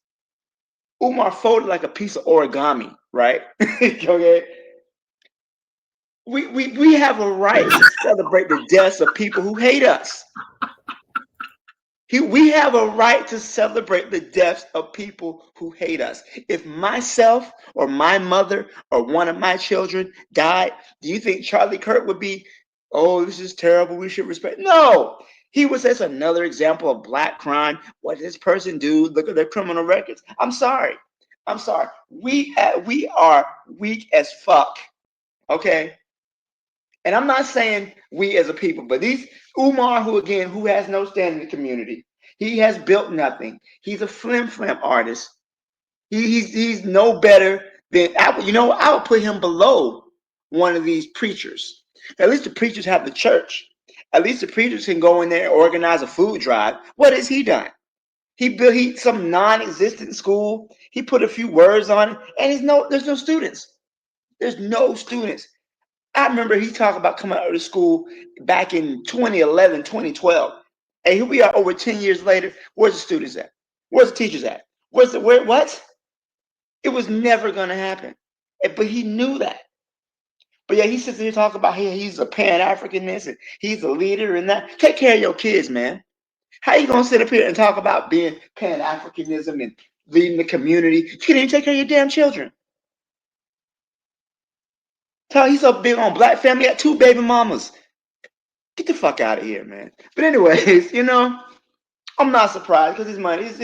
Speaker 6: Umar folded like a piece of origami, right? Okay. We have a right to celebrate the deaths of people who hate us. We have a right to celebrate the deaths of people who hate us. If myself or my mother or one of my children died, do you think Charlie Kirk would be, oh, this is terrible, we should respect? No. He was just another example of black crime. What did this person do? Look at their criminal records. I'm sorry. We are weak as fuck. Okay. And I'm not saying we as a people, but these Umar, who has no stand in the community, he has built nothing. He's a flim flam artist. He's no better than I would put him below one of these preachers. At least the preachers have the church. At least the preachers can go in there and organize a food drive. What has he done? He built some non-existent school. He put a few words on it, and there's no students. There's no students. I remember he talked about coming out of school back in 2011, 2012. And here we are over 10 years later. Where's the students at? Where's the teachers at? What? It was never going to happen. But he knew that. But yeah, he sits there talking about he's a Pan-Africanist and he's a leader and that. Take care of your kids, man. How you going to sit up here and talk about being Pan-Africanism and leading the community? You can't even take care of your damn children. He's so big on black family. Got 2 baby mamas. Get the fuck out of here, man. But anyways, I'm not surprised because his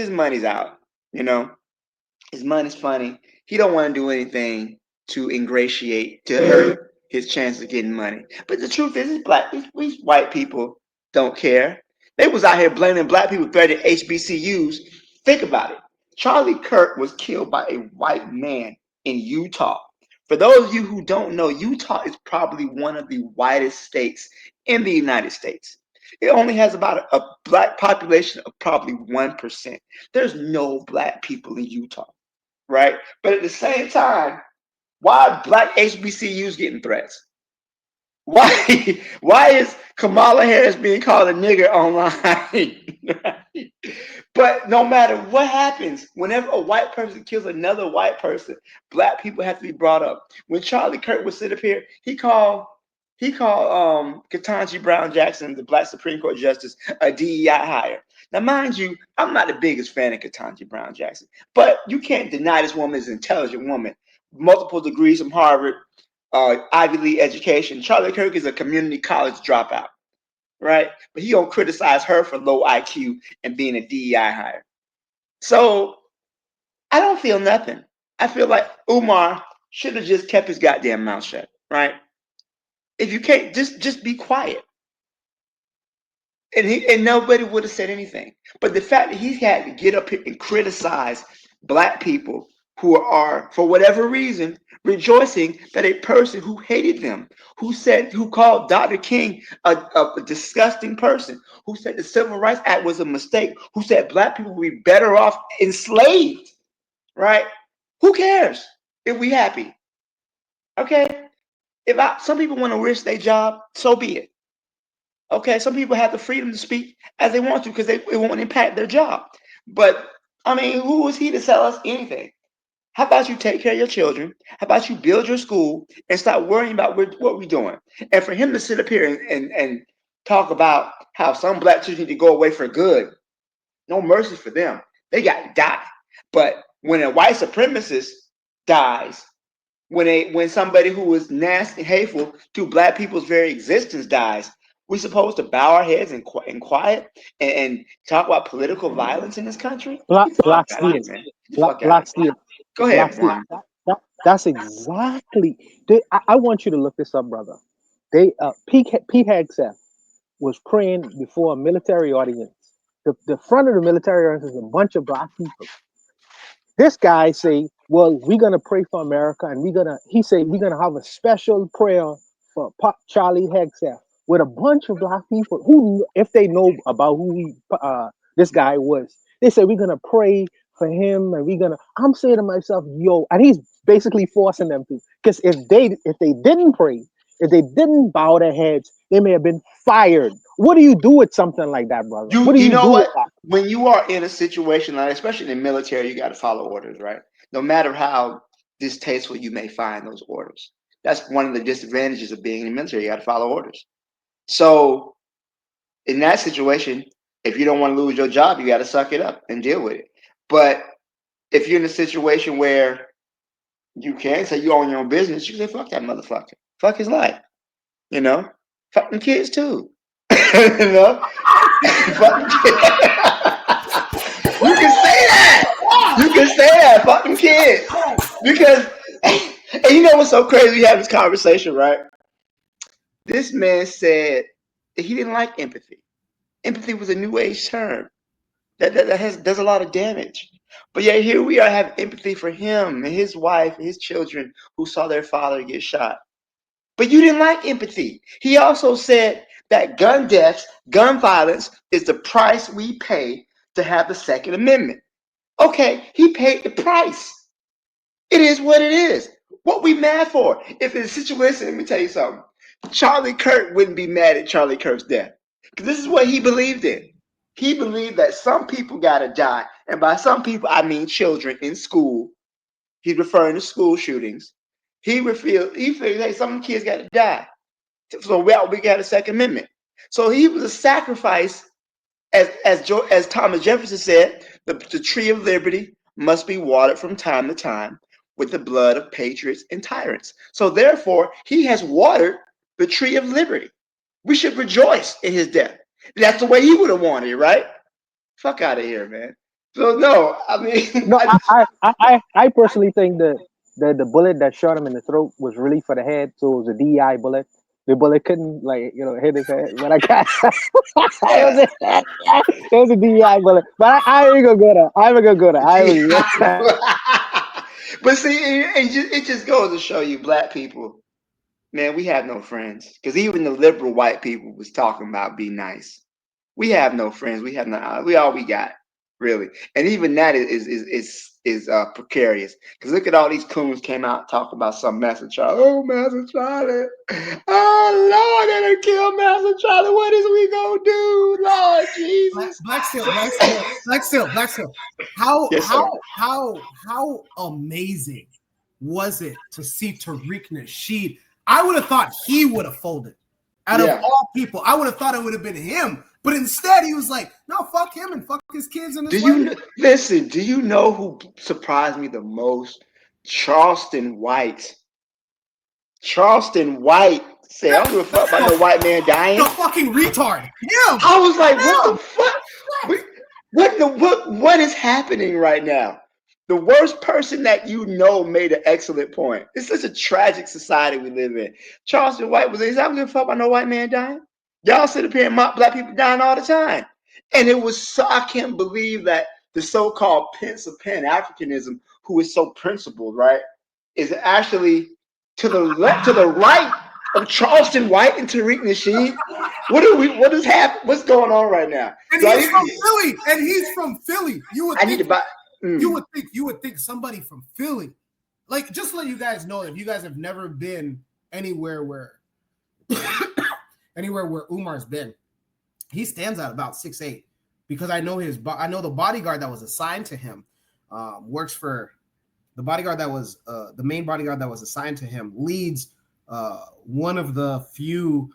Speaker 6: money's out. His money's funny. He don't want to do anything to hurt his chance of getting money. But the truth is, these white people don't care. They was out here blaming black people threatening HBCUs. Think about it. Charlie Kirk was killed by a white man in Utah. For those of you who don't know, Utah is probably one of the whitest states in the United States. It only has about a black population of probably 1%. There's no black people in Utah, right? But at the same time, why are black HBCUs getting threats? Why is Kamala Harris being called a nigger online? But no matter what happens, whenever a white person kills another white person, black people have to be brought up. When Charlie Kirk would sit up here, he called He called Ketanji Brown Jackson, the Black Supreme Court Justice, a DEI hire. Now, mind you, I'm not the biggest fan of Ketanji Brown Jackson, but you can't deny this woman is an intelligent woman. Multiple degrees from Harvard, Ivy League education. Charlie Kirk is a community college dropout, right? But he gonna criticize her for low IQ and being a DEI hire. So I don't feel nothing. I feel like Umar should have just kept his goddamn mouth shut, right? If you can't, just be quiet. And nobody would have said anything. But the fact that he had to get up here and criticize black people who are, for whatever reason, rejoicing that a person who hated them, who called Dr. King a disgusting person, who said the Civil Rights Act was a mistake, who said black people would be better off enslaved, right? Who cares if we happy? Okay? Some people want to risk their job, so be it. Okay, some people have the freedom to speak as they want to because it won't impact their job. But I mean, who is he to tell us anything? How about you take care of your children? How about you build your school and stop worrying about what we're doing? And for him to sit up here and talk about how some black children need to go away for good, no mercy for them. They got to die. But when a white supremacist dies, when somebody who is nasty, hateful to black people's very existence dies, we're supposed to bow our heads and quiet and talk about political violence in this country?
Speaker 8: Black Steel. Black Steel.
Speaker 6: Go ahead, Brian.
Speaker 8: That's exactly. I want you to look this up, brother. Pete Hegseth was praying before a military audience. The front of the military audience is a bunch of black people. This guy say, well, we're going to pray for America, and he said, we're going to have a special prayer for Charlie Hegseth with a bunch of black people who, if they know about who this guy was, they say, we're going to pray for him, and I'm saying to myself, yo, and he's basically forcing them to, because if they didn't pray, if they didn't bow their heads, they may have been fired. What do you do with something like that, brother? What do you do with that?
Speaker 6: When you are in a situation like, especially in the military, you got to follow orders, right? No matter how distasteful you may find those orders. That's one of the disadvantages of being in the military. You got to follow orders. So in that situation, if you don't want to lose your job, you got to suck it up and deal with it. But if you're in a situation where you can say you own your own business, you can say, fuck that motherfucker. Fuck his life. You know? Fuck them kids too. You know? Fuck them kids. You can say that. You can say that. Fuck them kids. Because, and you know what's so crazy? We have this conversation, right? This man said that he didn't like empathy. Empathy was a new age term that does a lot of damage. But yet here we are having empathy for him and his wife and his children who saw their father get shot. But you didn't like empathy. He also said that gun deaths, gun violence is the price we pay to have the Second Amendment. Okay, he paid the price. It is what it is. What we mad for? If it's a situation, let me tell you something. Charlie Kirk wouldn't be mad at Charlie Kirk's death. Because this is what he believed in. He believed that some people gotta die. And by some people, I mean children in school. He's referring to school shootings. He figured, hey, some kids gotta die. So we got a Second Amendment. So he was a sacrifice, as Thomas Jefferson said, the tree of liberty must be watered from time to time with the blood of patriots and tyrants. So therefore, he has watered the tree of liberty. We should rejoice in his death. That's the way he would have wanted it, right? Fuck out of here, man. So no, I mean,
Speaker 8: no, I personally think that the bullet that shot him in the throat was really for the head, so it was a DI bullet. The bullet couldn't, hit his head. But I got it was a DI bullet. But I ain't gonna go there. I'm gonna go there.
Speaker 6: But see, it just goes to show you, black people, man, we have no friends. Because even the liberal white people was talking about be nice. We have no friends. We have no. We all we got, really. And even that is precarious. Because look at all these coons came out talking about some Master Charlie. Oh, Master Charlie. Oh Lord, they done killed Master Charlie. What is we gonna do, Lord Jesus?
Speaker 7: Black Steel. How amazing was it to see Tariq Nasheed I would have thought he would have folded. Out
Speaker 6: Yeah.
Speaker 7: of all people, I would have thought it would have been him. But instead, he was like, "No, fuck him and fuck his kids and his
Speaker 6: Do
Speaker 7: wife."
Speaker 6: you listen? Do you know who surprised me the most? Charleston White. Charleston White said, "I don't give a fuck about no white man dying."
Speaker 7: The fucking retard. Him.
Speaker 6: I was like, "What
Speaker 7: Him.
Speaker 6: the fuck? What is happening right now?" The worst person that you know made an excellent point. It's such a tragic society we live in. Charleston White was like, "I don't give a fuck about no white man dying." Y'all sit up here and mock black people dying all the time. And it was so, I can't believe that the so-called Prince of Pan Africanism, who is so principled, right, is actually to the left, to the right of Charleston White and Tariq Nasheed. What's going on right now?
Speaker 7: And
Speaker 6: So
Speaker 7: he's from Philly. And he's from Philly.
Speaker 6: I need to buy.
Speaker 7: You would think somebody from Philly. Like, just to let you guys know, if you guys have never been anywhere where Umar's been, he stands out about 6'8", because I know the bodyguard that was assigned to him works for the bodyguard that was the main bodyguard that was assigned to him leads one of the few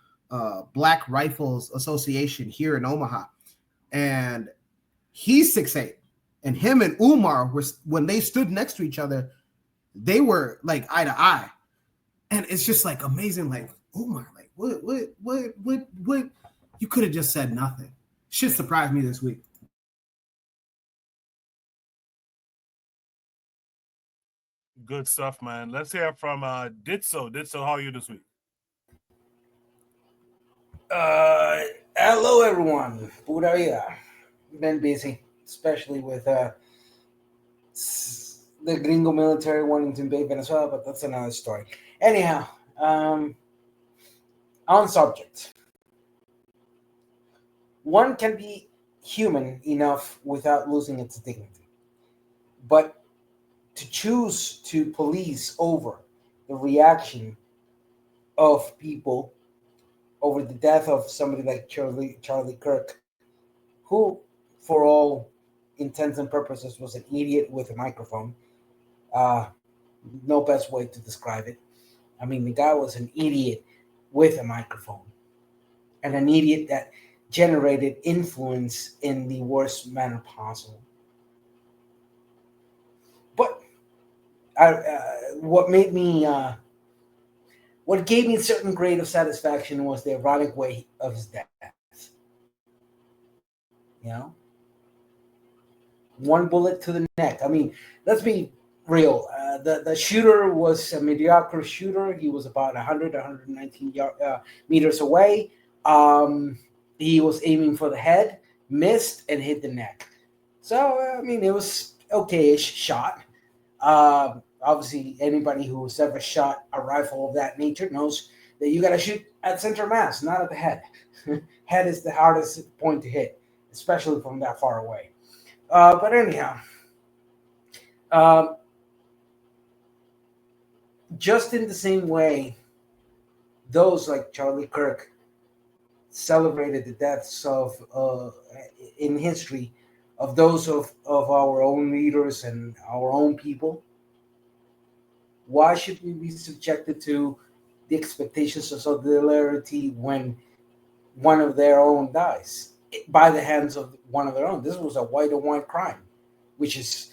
Speaker 7: Black Rifles Association here in Omaha, and he's 6'8", and him and Umar were, when they stood next to each other, they were like eye to eye, and it's just like amazing. Like, Umar, like what? You could have just said nothing. Shit surprised me this week.
Speaker 1: Good stuff, man. Let's hear from Ditso. Ditso, how are you this week?
Speaker 9: Hello, everyone. Pura vida. Been busy, especially with the gringo military wanting to invade Venezuela, but that's another story. Anyhow, on subject. One can be human enough without losing its dignity. But to choose to police over the reaction of people over the death of somebody like Charlie Kirk, who, for all intents and purposes, was an idiot with a microphone. No best way to describe it. I mean, the guy was an idiot with a microphone, and an idiot that generated influence in the worst manner possible. But what gave me a certain grade of satisfaction was the ironic way of his death. You know, one bullet to the neck. I mean, let's be real. The shooter was a mediocre shooter. He was about 119 meters away. He was aiming for the head, missed, and hit the neck. So, I mean, it was okay-ish shot. Obviously, anybody who's ever shot a rifle of that nature knows that you got to shoot at center mass, not at the head. Head is the hardest point to hit, especially from that far away. But anyhow, just in the same way, those like Charlie Kirk celebrated the deaths of in history of those of our own leaders and our own people. Why should we be subjected to the expectations of solidarity when one of their own dies by the hands of one of their own? This was a white-on-white crime, which is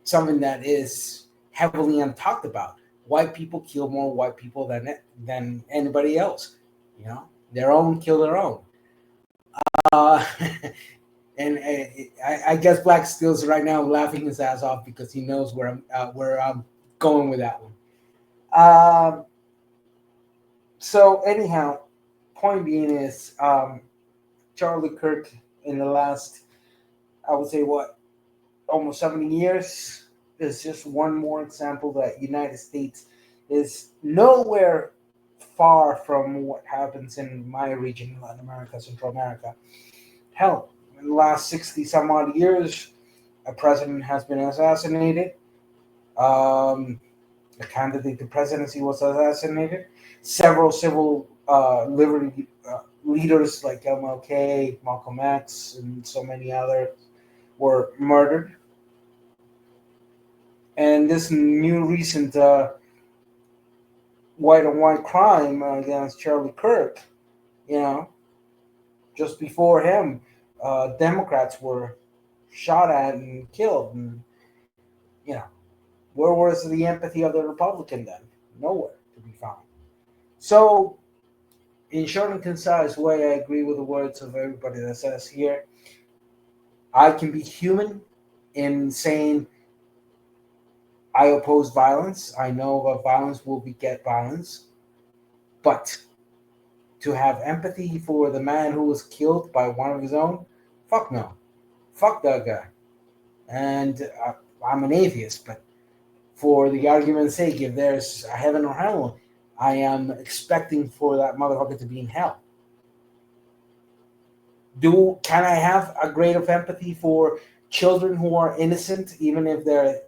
Speaker 9: something that is heavily untalked about. White people kill more white people than anybody else. You know, their own kill their own. And I guess Black Stills right now laughing his ass off because he knows where I'm going with that one. So anyhow, point being is Charlie Kirk in the last, I would say, almost 70 years is just one more example that United States is nowhere far from what happens in my region, Latin America, Central America. Hell, in the last 60 some odd years, a president has been assassinated. A candidate to presidency was assassinated. Several civil liberty leaders like MLK, Malcolm X, and so many others were murdered. And this new recent white on white crime against Charlie Kirk, you know, just before him, Democrats were shot at and killed, and you know, where was the empathy of the Republican then? Nowhere to be found. So, in short and concise way, I agree with the words of everybody that says here. I can be human in saying I oppose violence. I know that violence will beget violence, but to have empathy for the man who was killed by one of his own, fuck no, fuck that guy. And I'm an atheist, but for the argument's sake, if there's a heaven or hell, I am expecting for that motherfucker to be in hell. Can I have a grade of empathy for children who are innocent, even if they're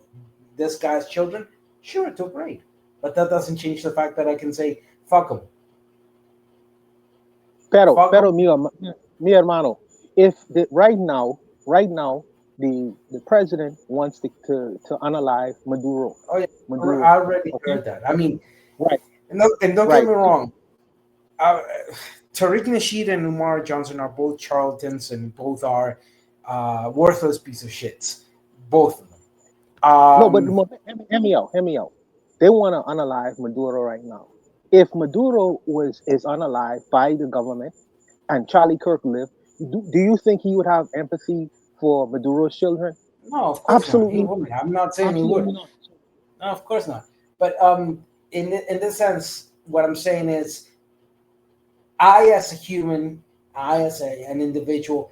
Speaker 9: this guy's children? Sure, to a grade, but that doesn't change the fact that I can say fuck them.
Speaker 8: Pero mi hermano, if right now, the president wants to unalive Maduro.
Speaker 9: Oh yeah,
Speaker 8: Maduro,
Speaker 9: I already
Speaker 8: okay?
Speaker 9: heard that. I mean,
Speaker 8: Right.
Speaker 9: And don't
Speaker 8: Right.
Speaker 9: get me wrong. Tariq Nasheed and Umar Johnson are both charlatans and both are worthless piece of shits. Both of them.
Speaker 8: No, but hear me out. They want to unalive Maduro right now. If Maduro is unalived by the government and Charlie Kirk lived, do you think he would have empathy for Maduro's children?
Speaker 9: No, of course not. He
Speaker 8: Absolutely,
Speaker 9: wouldn't. I'm not saying he
Speaker 8: absolutely
Speaker 9: would.
Speaker 8: not.
Speaker 9: No, of course not. But in this sense, what I'm saying is, I as a human, I as an individual,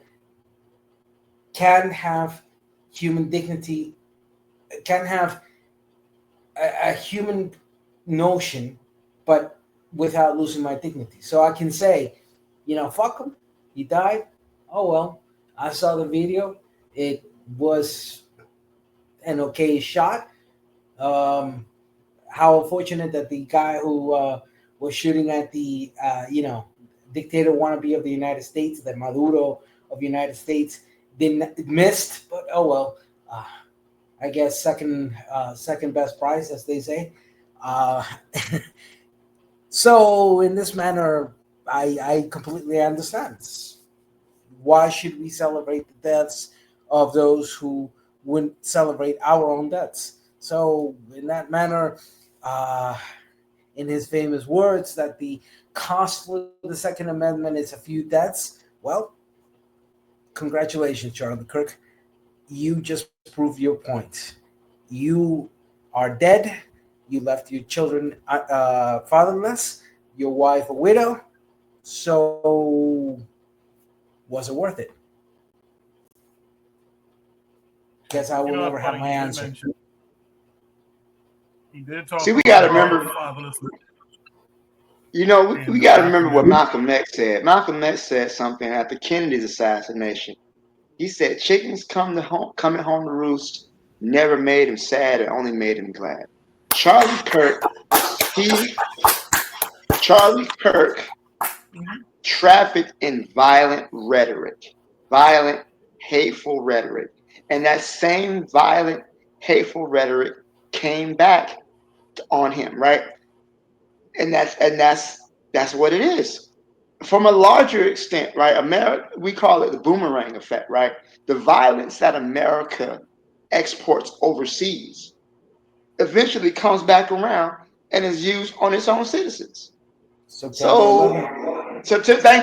Speaker 9: can have human dignity, can have a human notion, but without losing my dignity. So I can say, fuck him. He died. Oh well. I saw the video. It was an okay shot. How unfortunate that the guy who was shooting at the dictator wannabe of the United States, the Maduro of the United States, missed. But oh well. I guess second best prize, as they say. So in this manner, I completely understand. Why should we celebrate the deaths of those who wouldn't celebrate our own deaths? So in that manner, in his famous words that the cost for the Second Amendment is a few deaths, well, congratulations, Charlie Kirk. You just proved your point. You are dead. You left your children fatherless, your wife a widow. So, was it worth it? Guess I will never have my answer.
Speaker 1: He did talk.
Speaker 6: See, we got to remember. We got to remember what Malcolm X said. Malcolm X said something after Kennedy's assassination. He said, "Chickens coming home to roost never made him sad; it only made him glad." Charlie Kirk trafficked in violent rhetoric, violent, hateful rhetoric, and that same violent, hateful rhetoric came back on him, right? And that's what it is. From a larger extent, right? America, we call it the boomerang effect, right? The violence that America exports overseas eventually comes back around and is used on its own citizens. Thank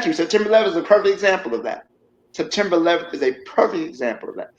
Speaker 6: you. September 11th is a perfect example of that. September 11th is a perfect example of that.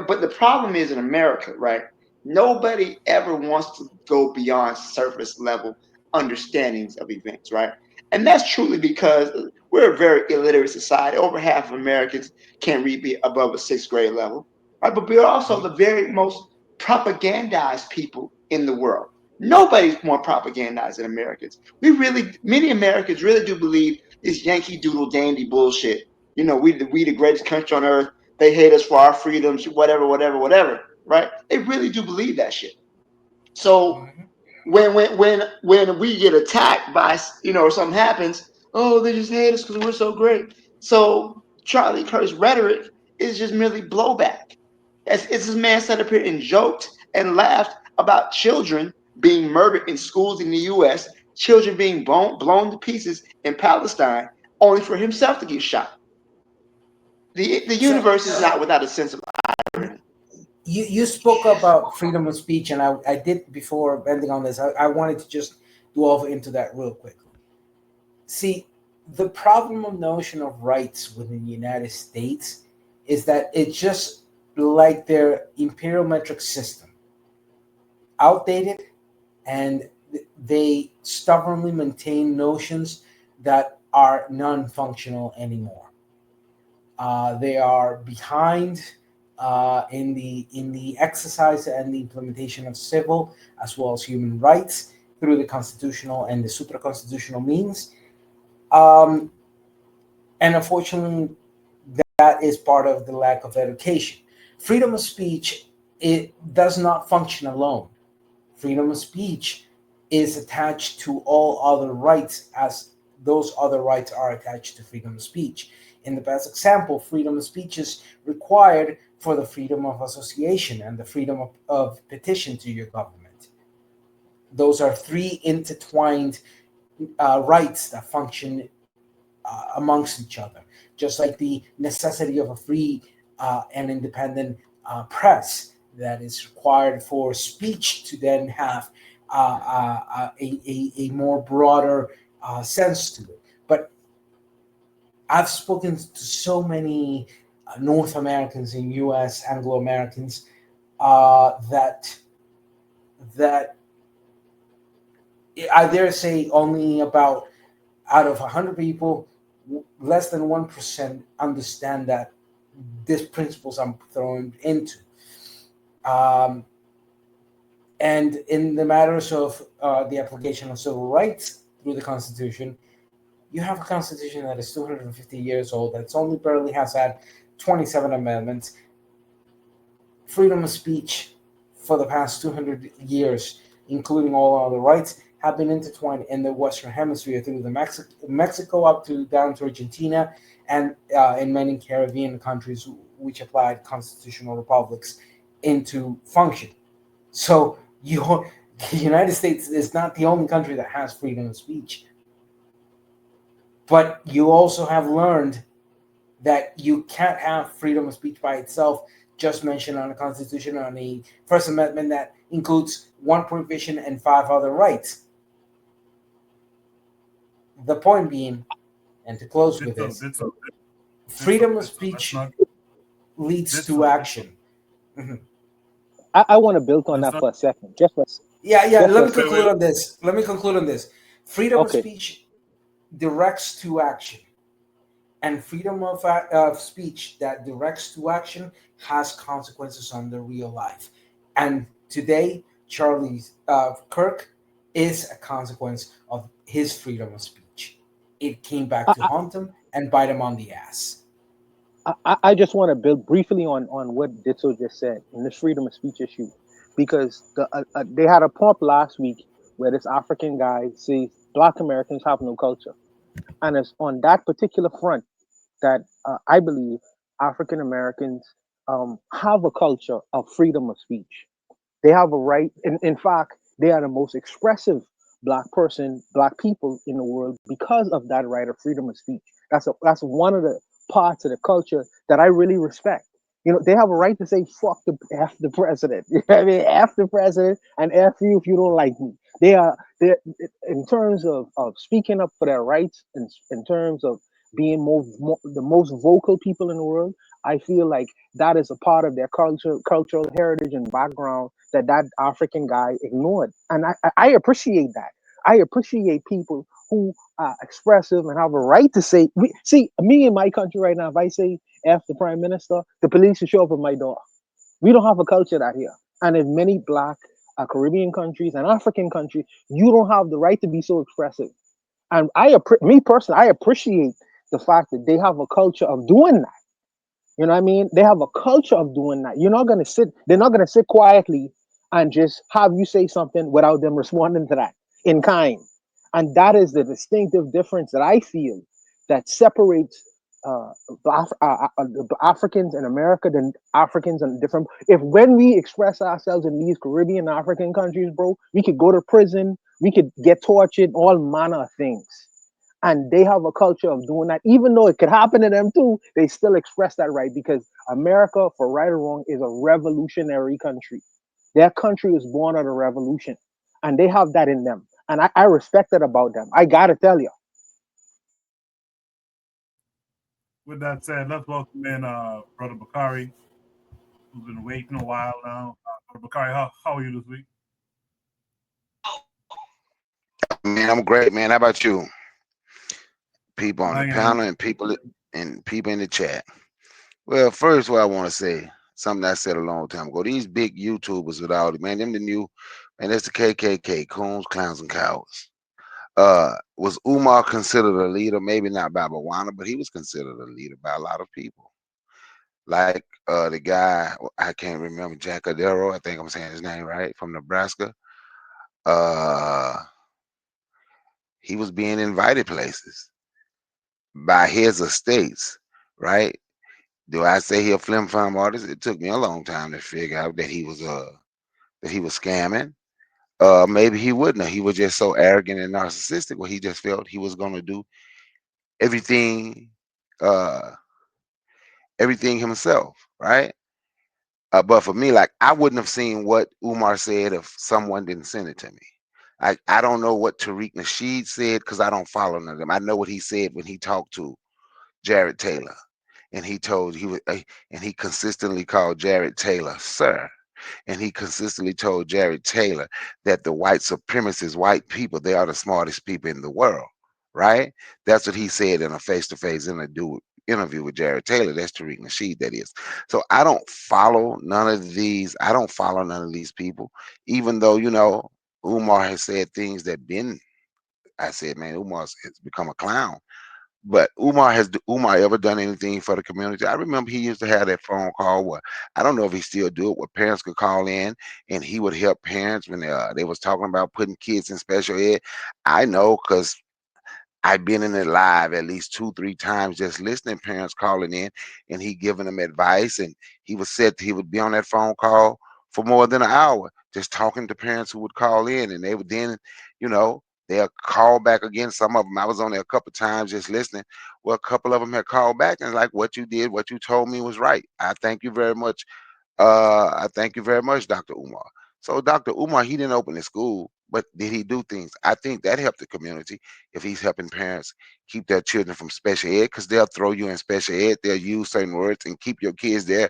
Speaker 6: But the problem is in America, right? Nobody ever wants to go beyond surface level understandings of events, right? And that's truly because we're a very illiterate society. Over half of Americans can't read above a sixth grade level, right? But we're also the very most propagandized people in the world. Nobody's more propagandized than Americans. Many Americans really do believe this Yankee Doodle Dandy bullshit. We the greatest country on earth. They hate us for our freedoms, whatever, right? They really do believe that shit. So when we get attacked by, something happens, oh, they just hate us because we're so great. So Charlie Kirk's rhetoric is just merely blowback. It's this man sat up here and joked and laughed about children being murdered in schools in the U.S. children being blown to pieces in Palestine, only for himself to get shot. The universe is not without a sense of irony.
Speaker 9: You spoke about freedom of speech, and I did before ending on this. I wanted to just delve into that real quickly. See, the problem of notion of rights within the United States is that it's just like their imperial metric system, outdated, and they stubbornly maintain notions that are non-functional anymore. They are behind in the exercise and the implementation of civil as well as human rights through the constitutional and the supra-constitutional means. And unfortunately, that is part of the lack of education. Freedom of speech, it does not function alone. Freedom of speech is attached to all other rights, as those other rights are attached to freedom of speech. In the best example, freedom of speech is required for the freedom of association and the freedom of petition to your government. Those are three intertwined rights that function amongst each other, just like the necessity of a free and independent press that is required for speech to then have a more broader sense to it. But I've spoken to so many North Americans and U.S. Anglo Americans that I dare say only about out of 100 people, less than 1% understand that these principles I'm thrown into. And in the matters of the application of civil rights through the Constitution, you have a Constitution that is 250 years old, that's only barely has had 27 amendments. Freedom of speech for the past 200 years, including all other rights, have been intertwined in the Western Hemisphere through the Mexico up to down to Argentina, and in many Caribbean countries which applied constitutional republics into function. So the United States is not the only country that has freedom of speech. But you also have learned that you can't have freedom of speech by itself, just mentioned on the Constitution, on the First Amendment that includes one prohibition and 5 other rights. The point being, and to close with this, freedom of speech leads to action. Mm-hmm.
Speaker 8: I want to build on that for a second.
Speaker 9: Let me conclude on this. Freedom of speech directs to action. And freedom of speech that directs to action has consequences on the real life. And today, Charlie Kirk is a consequence of his freedom of speech. It came back to haunt him and bite him on the ass.
Speaker 8: I just want to build briefly on what Ditso just said in this freedom of speech issue, because they had a prompt last week where this African guy says Black Americans have no culture. And it's on that particular front that I believe African Americans have a culture of freedom of speech. They have a right. In fact, they are the most expressive Black people in the world because of that right of freedom of speech. That's one of the parts of the culture that I really respect. You know, they have a right to say "fuck the president." You know what I mean? F the president and F you if you don't like me. They in terms of speaking up for their rights, in terms of being the most vocal people in the world. I feel like that is a part of their cultural heritage and background that African guy ignored, and I appreciate that. I appreciate people who are expressive and have a right to say. See, me in my country right now, if I say F the prime minister, the police will show up at my door. We don't have a culture that here. And in many Black Caribbean countries and African countries, you don't have the right to be so expressive. And me personally, I appreciate the fact that they have a culture of doing that. You know what I mean? They have a culture of doing that. They're not gonna sit quietly and just have you say something without them responding to that in kind. And that is the distinctive difference that I feel that separates the Africans in America than Africans in different. If when we express ourselves in these Caribbean African countries, bro, we could go to prison, We could get tortured, all manner of things. And they have a culture of doing that. Even though it could happen to them too, they still express that right because America, for right or wrong, is a revolutionary country. Their country was born out of revolution. And they have that in them. And I respect that about them. I gotta tell you.
Speaker 1: With that said, let's welcome in Brother Bakari, who's been waiting a while now. Brother Bakari, how are you this week?
Speaker 10: Man, I'm great, man. How about you? People
Speaker 1: I'm
Speaker 10: on the
Speaker 1: hanging in.
Speaker 10: panel and people in the chat. Well, first, what I want to say, something I said a long time ago. These big YouTubers with all the man, them the new, man, that's the KKK, coons, clowns, and cowards. Was Umar considered a leader? Maybe not by Bawana, but he was considered a leader by a lot of people. Like the guy, I can't remember, Jack Adero, I think I'm saying his name right, from Nebraska. Uh, he was being invited places by his estates, right? Do I say he a flim flam artist? It took me a long time to figure out that he was scamming. Maybe he wouldn't have. He was just so arrogant and narcissistic where he just felt he was gonna do everything uh everything himself, right? But for me, like I wouldn't have seen what Umar said if someone didn't send it to me. I don't know what Tariq Nasheed said because I don't follow none of them. I know what he said when he talked to Jared Taylor, and and he consistently called Jared Taylor sir, and he consistently told Jared Taylor that the white supremacists, white people, they are the smartest people in the world, right? That's what he said in a face-to-face interview with Jared Taylor. That's Tariq Nasheed, that is. So I don't follow none of these. I don't follow none of these people, even though Umar has said things that been. I said, man, Umar has become a clown. But has Umar ever done anything for the community? I remember he used to have that phone call where I don't know if he still do it, where parents could call in and he would help parents when they was talking about putting kids in special ed. I know because I've been in it live at least 2, 3 times, just listening, parents calling in and he giving them advice. And he would be on that phone call for more than an hour, just talking to parents who would call in, and they would then, you know, they'll call back again. Some of them, I was on there a couple times just listening. Well, a couple of them had called back and like, what you did, what you told me was right. I thank you very much. I thank you very much, Dr. Umar. So Dr. Umar, he didn't open his school, but did he do things? I think that helped the community if he's helping parents keep their children from special ed, because they'll throw you in special ed, they'll use certain words and keep your kids there,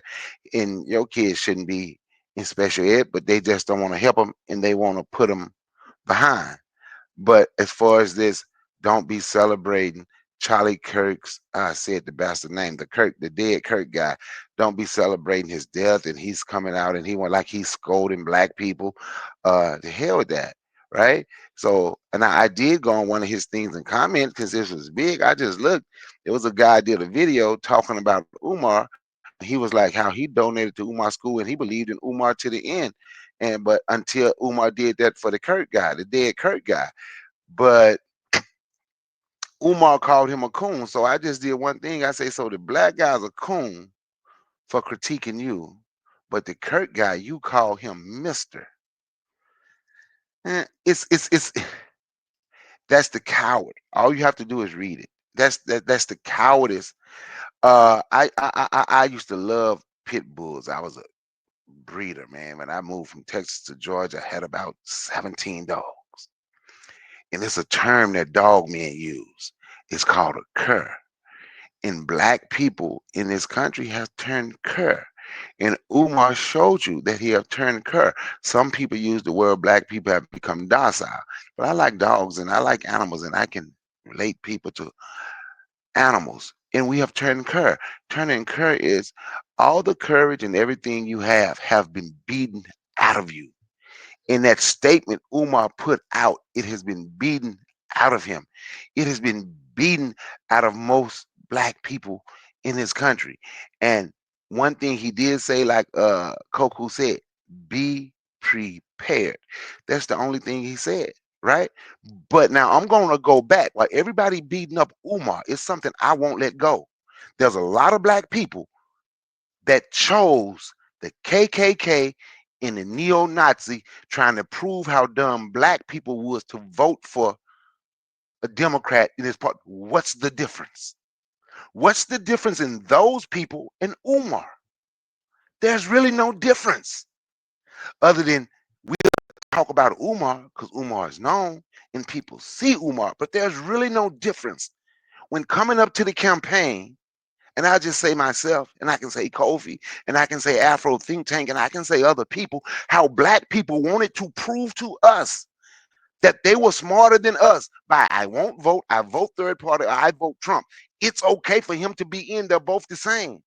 Speaker 10: and your kids shouldn't be in special ed, but they just don't want to help them and they want to put them behind. But as far as this, don't be celebrating Charlie Kirk's, I said the bastard name, the dead Kirk guy. Don't be celebrating his death and he's coming out and he went like he's scolding black people. The hell with that, right? So, and I did go on one of his things and comment because this was big. I just looked. It was a guy did a video talking about Umar. He was like how he donated to Umar school and he believed in Umar to the end. And but until Umar did that for the Kirk guy, the dead Kirk guy. But Umar called him a coon. So I just did one thing. I say, so the black guy's a coon for critiquing you, but the Kirk guy, you call him Mister. It's that's the coward. All you have to do is read it. That's the cowardice. I used to love pit bulls. I was a breeder, man. When I moved from Texas to Georgia, I had about 17 dogs. And it's a term that dog men use. It's called a cur. And black people in this country have turned cur. And Umar showed you that he have turned cur. Some people use the word black people have become docile. But I like dogs and I like animals and I can relate people to animals. And we have turned cur. Turning cur is all the courage and everything you have been beaten out of you. In that statement Umar put out, it has been beaten out of him. It has been beaten out of most black people in this country. And one thing he did say, like Koku said, be prepared. That's the only thing he said, right? But now I'm gonna go back. While everybody beating up Umar, it's something I won't let go. There's a lot of black people that chose the KKK in the neo-Nazi trying to prove how dumb black people was to vote for a Democrat in this part. What's the difference? What's the difference in those people and Umar? There's really no difference other than we talk about Umar because Umar is known and people see Umar, but there's really no difference when coming up to the campaign. And I just say myself, and I can say Kofi, and I can say Afro Think Tank, and I can say other people, how black people wanted to prove to us that they were smarter than us by I won't vote, I vote third party, or I vote Trump. It's okay for him to be in, they're both the same.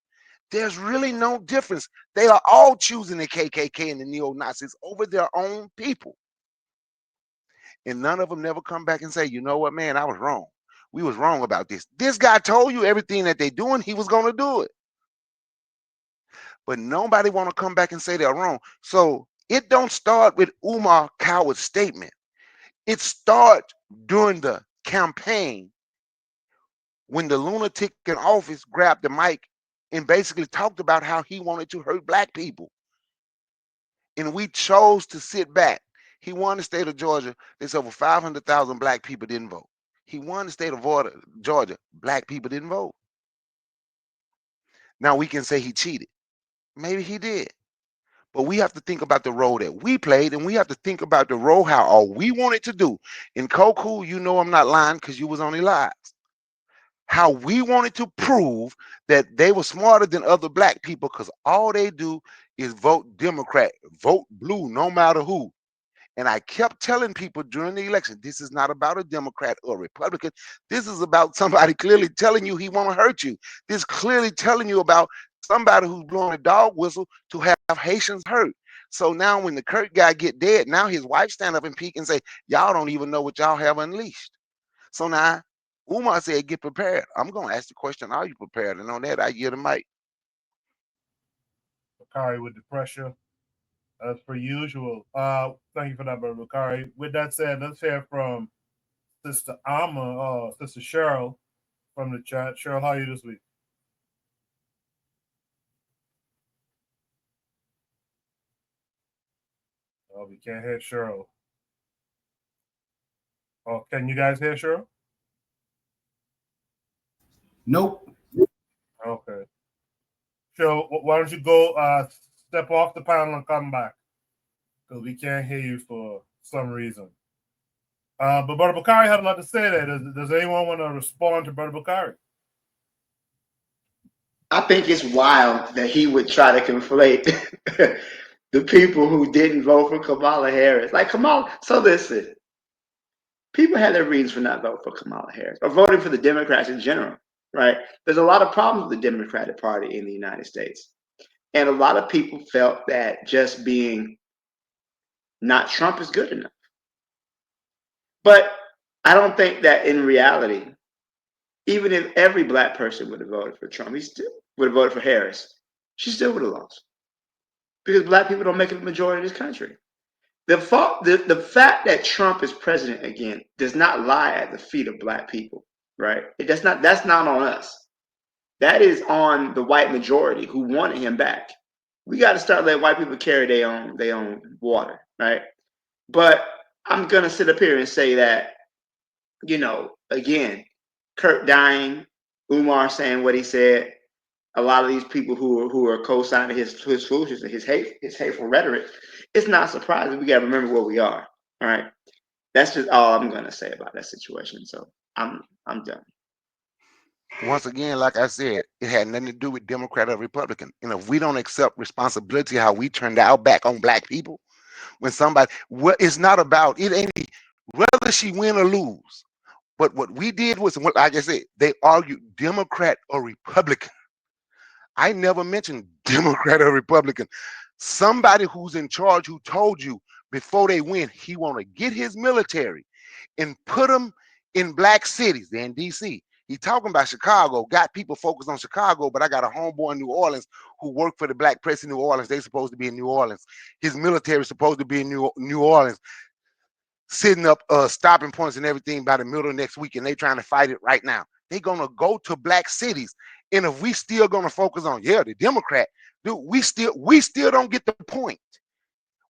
Speaker 10: There's really no difference. They are all choosing the KKK and the neo-Nazis over their own people. And none of them never come back and say, you know what, man, I was wrong. We was wrong about this. This guy told you everything that they're doing, he was going to do it. But nobody want to come back and say they're wrong. So it don't start with Umar Coward's statement. It starts during the campaign when the lunatic in office grabbed the mic and basically talked about how he wanted to hurt black people. And we chose to sit back. He won the state of Georgia. There's over 500,000 black people didn't vote. He won the state of Georgia. Black people didn't vote. Now we can say he cheated. Maybe he did. But we have to think about the role that we played, and we have to think about the role how all we wanted to do. In Koku, you know I'm not lying because you was on the lives. How we wanted to prove that they were smarter than other black people because all they do is vote Democrat, vote blue, no matter who. And I kept telling people during the election, this is not about a Democrat or Republican. This is about somebody clearly telling you he want to hurt you. This clearly telling you about somebody who's blowing a dog whistle to have Haitians hurt. So now when the Kirk guy get dead, now his wife stand up and peek and say, y'all don't even know what y'all have unleashed. So now Umar said, get prepared. I'm going to ask the question, are you prepared? And on that, I yield the mic.
Speaker 1: Bakari with the pressure. As per usual. Thank you for that, brother Bakari. With that said, let's hear from Sister Alma, Sister Cheryl from the chat. Cheryl, how are you this week? Oh, we can't hear Cheryl. Oh, can you guys hear Cheryl?
Speaker 7: Nope.
Speaker 1: Okay. Cheryl, why don't you go step off the panel and come back? Because we can't hear you for some reason. But Brother Bakari had a lot to say there. Does anyone want to respond to Brother Bakari?
Speaker 6: I think it's wild that he would try to conflate the people who didn't vote for Kamala Harris. Like Kamala, so listen, people had their reasons for not voting for Kamala Harris or voting for the Democrats in general, right? There's a lot of problems with the Democratic Party in the United States. And a lot of people felt that just being not Trump is good enough. But I don't think that in reality, even if every black person would have voted for Trump, he still would have voted for Harris. She still would have lost because black people don't make up the majority of this country. The fact that Trump is president again does not lie at the feet of black people, right? That's not on us. That is on the white majority who wanted him back. We got to start letting white people carry their own water, right? But I'm gonna sit up here and say that, again, Kirk dying, Umar saying what he said, a lot of these people who are co-signing his foolishness and his hateful rhetoric, it's not surprising. We got to remember where we are. All right, that's just all I'm gonna say about that situation. So I'm done.
Speaker 10: Once again, like I said, it had nothing to do with Democrat or Republican. And if we don't accept responsibility, how we turned our back on black people, when somebody, what it's not about, it ain't whether she win or lose. But what we did was, like I said, they argued Democrat or Republican. I never mentioned Democrat or Republican. Somebody who's in charge who told you before they win, he want to get his military and put them in black cities. They're in DC. He talking about Chicago, got people focused on Chicago, but I got a homeboy in New Orleans who worked for the black press in New Orleans. They supposed to be in New Orleans. His military is supposed to be in New Orleans, setting up stopping points and everything by the middle of next week, and they trying to fight it right now. They're gonna go to black cities. And if we still gonna focus on, the Democrat, dude, we still don't get the point.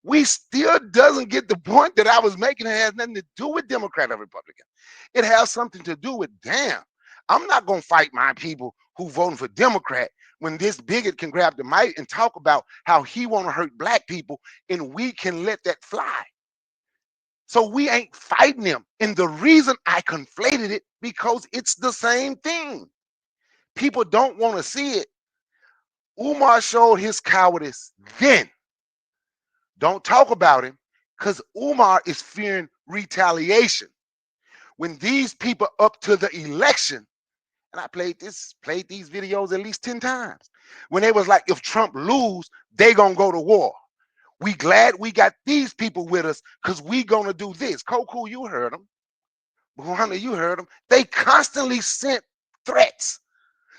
Speaker 10: we still doesn't get the point that I was making. It has nothing to do with Democrat or Republican. It has something to do with, damn, I'm not going to fight my people who voting for Democrat when this bigot can grab the mic and talk about how he want to hurt black people, and we can let that fly. So we ain't fighting them. And the reason I conflated it, because it's the same thing. People don't want to see it. Umar showed his cowardice then. Don't talk about him, because Umar is fearing retaliation. When these people up to the election, and I played these videos at least 10 times, when they was like, if Trump lose, they gonna go to war. We glad we got these people with us because we gonna do this. Koku, you heard them. Buhana, you heard them. They constantly sent threats.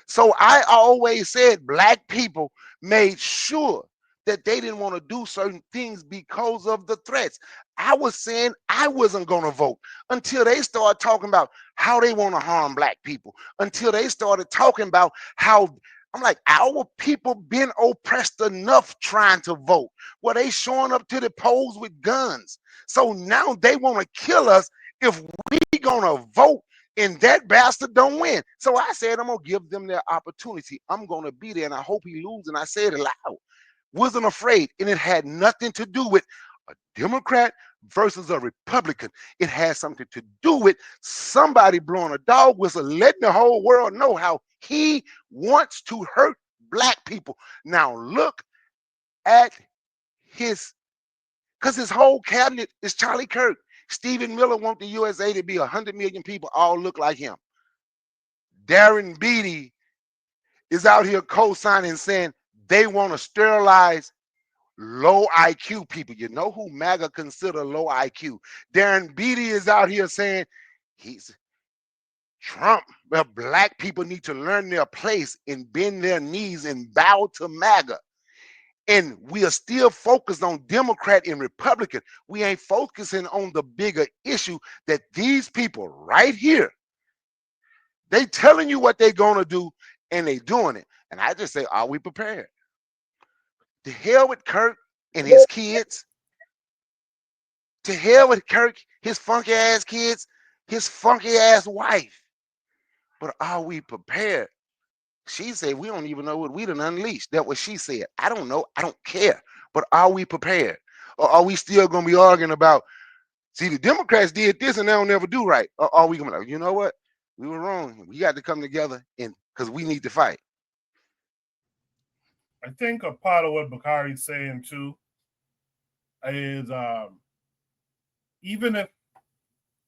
Speaker 10: So I always said black people made sure that they didn't want to do certain things because of the threats. I was saying I wasn't going to vote until they started talking about how they want to harm black people, until they started talking about how, I'm like, our people been oppressed enough trying to vote. Well, they showing up to the polls with guns. So now they want to kill us if we going to vote and that bastard don't win. So I said, I'm going to give them their opportunity. I'm going to be there, and I hope he loses. And I said it loud. Wasn't afraid. And it had nothing to do with a Democrat versus a Republican. It had something to do with somebody blowing a dog whistle, letting the whole world know how he wants to hurt black people. Now look at his, because his whole cabinet is Charlie Kirk. Stephen Miller wants the USA to be 100 million people all look like him. Darren Beatty is out here co-signing, saying they want to sterilize low IQ people. You know who MAGA consider low IQ? Darren Beatty is out here saying he's Trump. Well, black people need to learn their place and bend their knees and bow to MAGA. And we are still focused on Democrat and Republican. We ain't focusing on the bigger issue that these people right here, they telling you what they're going to do, and they doing it. And I just say, are we prepared? To hell with Kirk and his kids. To hell with Kirk, his funky ass kids, his funky ass wife. But are we prepared? She said, we don't even know what we done unleashed. That's what she said. I don't know. I don't care. But are we prepared? Or are we still going to be arguing about, see, the Democrats did this and they don't never do right? Or are we going to be like, you know what? We were wrong. We got to come together, and because we need to fight.
Speaker 1: I think a part of what Bakari's saying too is even if,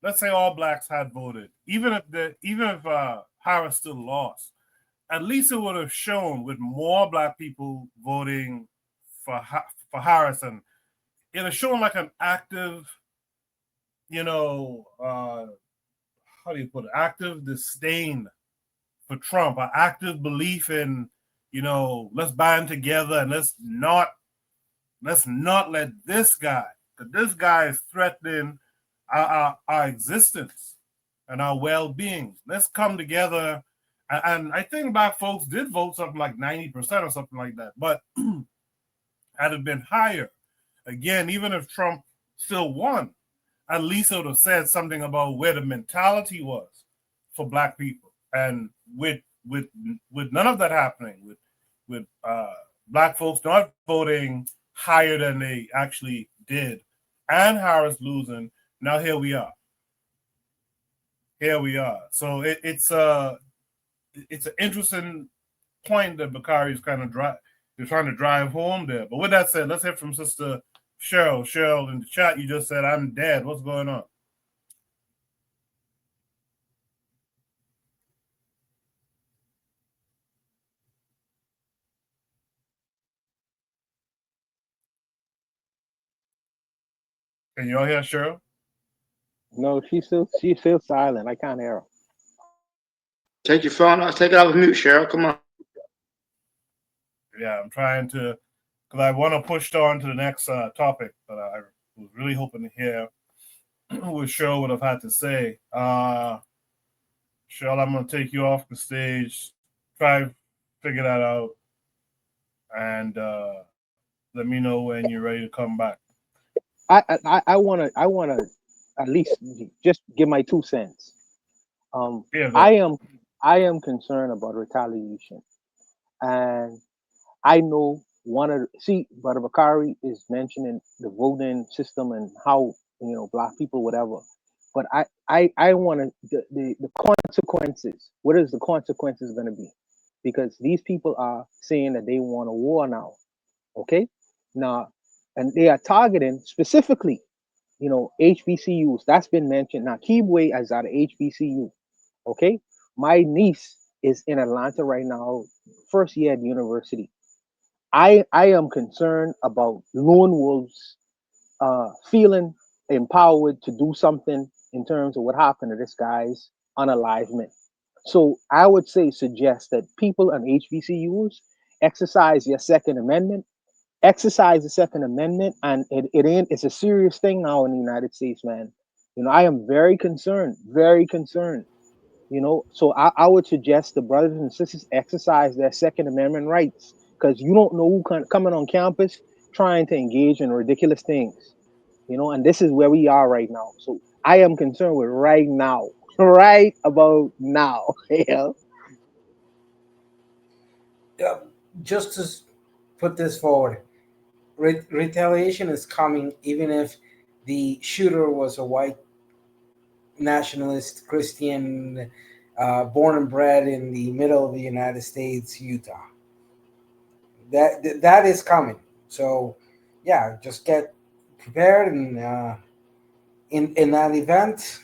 Speaker 1: let's say, all blacks had voted, even if Harris still lost, at least it would have shown with more black people voting for Harris, and it would have shown like an active, how do you put it? Active disdain for Trump, an active belief in, let's band together and let's not let this guy, because this guy is threatening our existence and our well-being. Let's come together. And I think black folks did vote something like 90% or something like that. But had it been higher, again, even if Trump still won, at least it would have said something about where the mentality was for black people. And with none of that happening, with black folks not voting higher than they actually did, and Harris losing, now here we are. So it's an interesting point that Bakari is kind of trying to drive home there. But with that said, let's hear from Sister Cheryl. Cheryl, in the chat, you just said, I'm dead. What's going on? Can you all hear Cheryl?
Speaker 8: No, she's still silent. I can't hear her.
Speaker 6: Take your phone off. Take it off of mute, Cheryl. Come on.
Speaker 1: Yeah, I'm trying to, because I want to push on to the next topic, but I was really hoping to hear what Cheryl would have had to say. Cheryl, I'm going to take you off the stage. Try to figure that out, and let me know when you're ready to come back.
Speaker 8: I wanna at least just give my 2 cents.
Speaker 1: Yeah, go
Speaker 8: I
Speaker 1: ahead.
Speaker 8: am concerned about retaliation, and I know one of see, Brother Bakari is mentioning the voting system and how black people whatever, but I want to the consequences. What is the consequences going to be? Because these people are saying that they want a war now. Okay, now, and they are targeting specifically, HBCUs. That's been mentioned. Now, Keebway is out of HBCU. Okay, my niece is in Atlanta right now, first year at university. I am concerned about lone wolves feeling empowered to do something in terms of what happened to this guy's unalivement. So I would suggest that people on HBCUs exercise your Second Amendment, exercise the Second Amendment, and it's a serious thing now in the United States, man. I am very concerned, very concerned. So I would suggest the brothers and sisters exercise their Second Amendment rights, because you don't know who coming on campus trying to engage in ridiculous things. And this is where we are right now. So I am concerned with right now, right about now. Yeah.
Speaker 9: Uh, just to put this forward, retaliation is coming, even if the shooter was a white nationalist Christian, born and bred in the middle of the United States, Utah. That is coming. So, yeah, just get prepared, and in that event,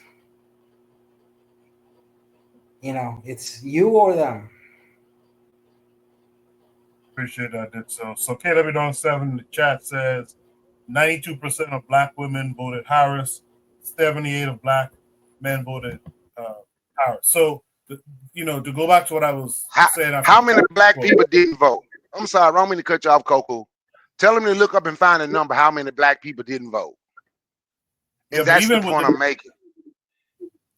Speaker 9: it's you or them.
Speaker 1: Appreciate that. Did so. So KW7 in the chat says 92% of black women voted Harris, 78 of black men voted Harris. So, to go back to what I was saying.
Speaker 10: How many black people didn't vote? I'm sorry, I don't mean to cut you off, Coco. Tell them to look up and find a number. How many black people didn't vote? And that's the point I'm making.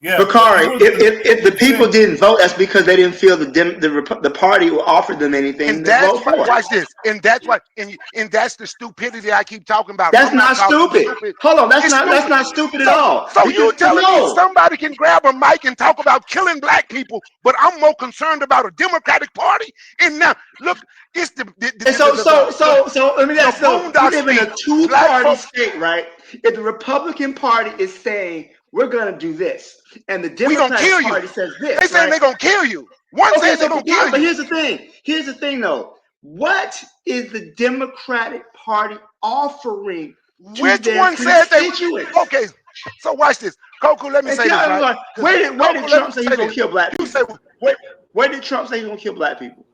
Speaker 6: Yeah, Bakari, if the people didn't vote, that's because they didn't feel the party offered them anything.
Speaker 10: And that's why, watch this. And that's why, and that's the stupidity I keep talking about.
Speaker 6: That's not stupid. Hold on, that's not stupid at all.
Speaker 10: So you telling me somebody can grab a mic and talk about killing black people, but I'm more concerned about a Democratic Party? And now look, it's so let me ask you. We live in a two-party state, right? If the Republican Party is saying we're gonna do this, and the Democratic Party says this, they saying they're gonna kill you. One says they're gonna kill you.
Speaker 6: But here's the thing. Here's the thing, though. What is the Democratic Party offering to
Speaker 10: Which
Speaker 6: their
Speaker 10: one said they?
Speaker 6: Okay,
Speaker 10: so watch this, Coco. Let me say this. Right?
Speaker 6: Where did Trump say he was gonna kill black people? Where did Trump say he was gonna kill black people?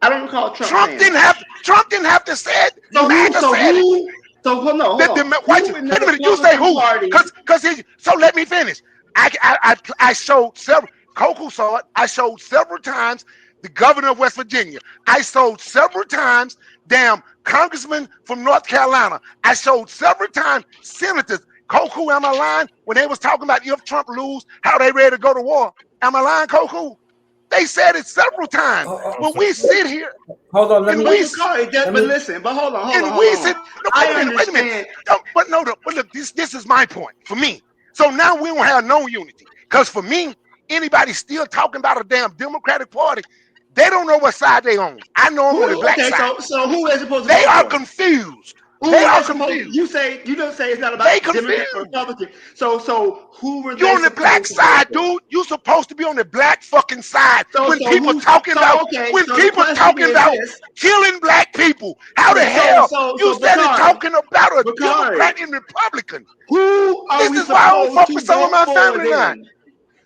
Speaker 6: I don't recall Trump saying that.
Speaker 10: Trump didn't have to say it.
Speaker 6: So hold on.
Speaker 10: Wait a minute. You say who? Because so let me finish. I showed several. Coco saw it. I showed several times the governor of West Virginia. I showed several times damn congressmen from North Carolina. I showed several times senators. Coco, am I lying? When they was talking about if Trump lose, how they ready to go to war? Am I lying, Coco? They said it several times. When we sit here,
Speaker 9: hold on, let me.
Speaker 6: But hold on.
Speaker 10: And we sit. Wait a minute. But look, this is my point for me. So now we don't have no unity, because for me, anybody still talking about a damn Democratic Party, they don't know what side they on. I know I'm on the black side.
Speaker 6: So who is supposed to?
Speaker 10: They are confused. They are confused.
Speaker 6: You don't say it's not about Democrat or Republican. So who were they?
Speaker 10: You're on the black side, dude. You're supposed to be on the black fucking side. When people talking about killing black people, how the hell you said it talking about a Democrat and Republican?
Speaker 6: Who are
Speaker 10: this is why I don't fuck with some of my family now.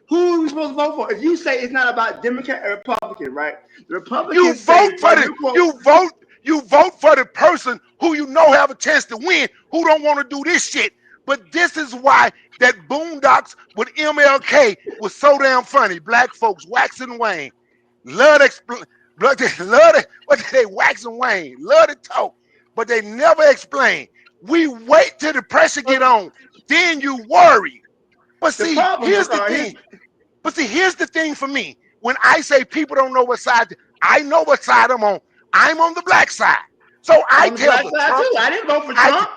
Speaker 6: Who are we supposed to vote for? If you say it's not about Democrat or Republican, right? The Republicans
Speaker 10: you vote for the person who you know have a chance to win, who don't want to do this shit. But this is why that Boondocks with MLK was so damn funny. Black folks wax and wane. Love what did they wax and wane? Love to talk, but they never explain. We wait till the pressure get on, then you worry. But see, here's the thing. But see, here's the thing for me. When I say people don't know what side, I know what side I'm on. I'm on the black side. So I tell the Trump,
Speaker 6: I didn't vote for Trump.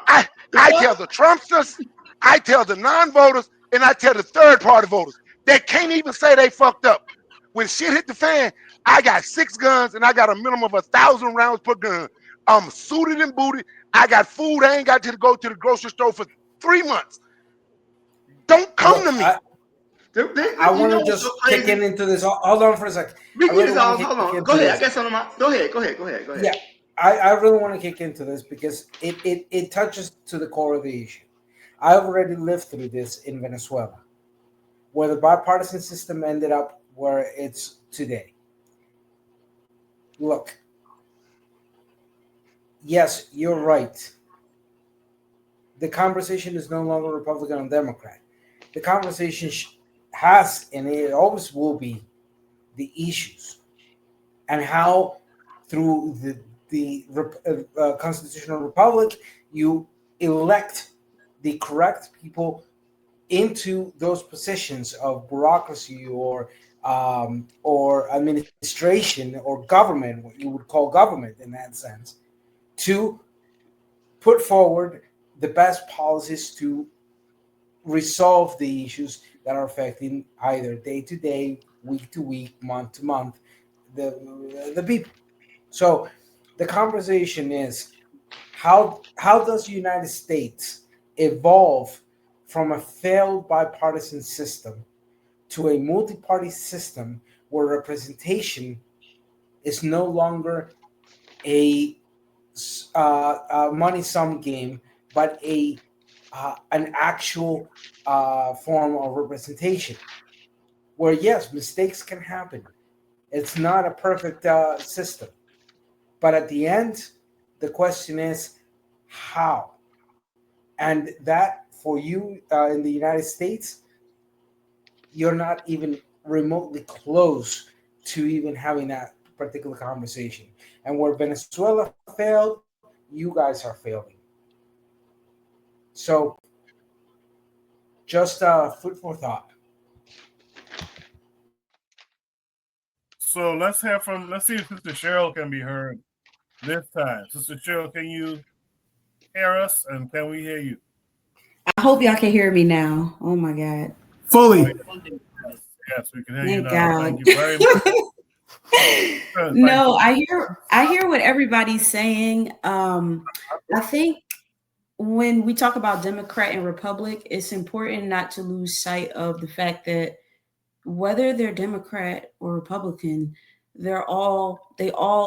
Speaker 10: I tell the Trumpsters, I tell the non-voters, and I tell the third-party voters that can't even say they fucked up. When shit hit the fan, I got 6 guns and I got a minimum of 1,000 rounds per gun. I'm suited and booted. I got food. I ain't got to go to the grocery store for 3 months. Don't come to me.
Speaker 9: I want to just kick into this. Hold on for a second.
Speaker 6: Hold on. Go ahead. I got something. Go ahead.
Speaker 9: Yeah, I really want to kick into this because it touches to the core of the issue. I've already lived through this in Venezuela, where the bipartisan system ended up where it's today. Look, yes, you're right. The conversation is no longer Republican and Democrat. The conversation has, and it always will be, the issues and how through the constitutional republic you elect the correct people into those positions of bureaucracy or administration or government, what you would call government in that sense, to put forward the best policies to resolve the issues that are affecting either day to day, week to week, month to month, the people. So the conversation is how does the United States evolve from a failed bipartisan system to a multi-party system where representation is no longer a money sum game, but an actual form of representation, where yes, mistakes can happen. It's not a perfect system, but at the end, the question is how, and that for you in the United States, you're not even remotely close to even having that particular conversation. And where Venezuela failed, you guys are failing. So just food for thought.
Speaker 1: So let's see if Sister Cheryl can be heard this time. Sister Cheryl, can you hear us, and can we hear you?
Speaker 11: I hope y'all can hear me now. Oh my God.
Speaker 7: Fully.
Speaker 1: Yes, we can hear you now.
Speaker 11: God.
Speaker 1: Thank you very much.
Speaker 11: No, I hear what everybody's saying. I think when we talk about Democrat and Republic, it's important not to lose sight of the fact that whether they're Democrat or Republican, they all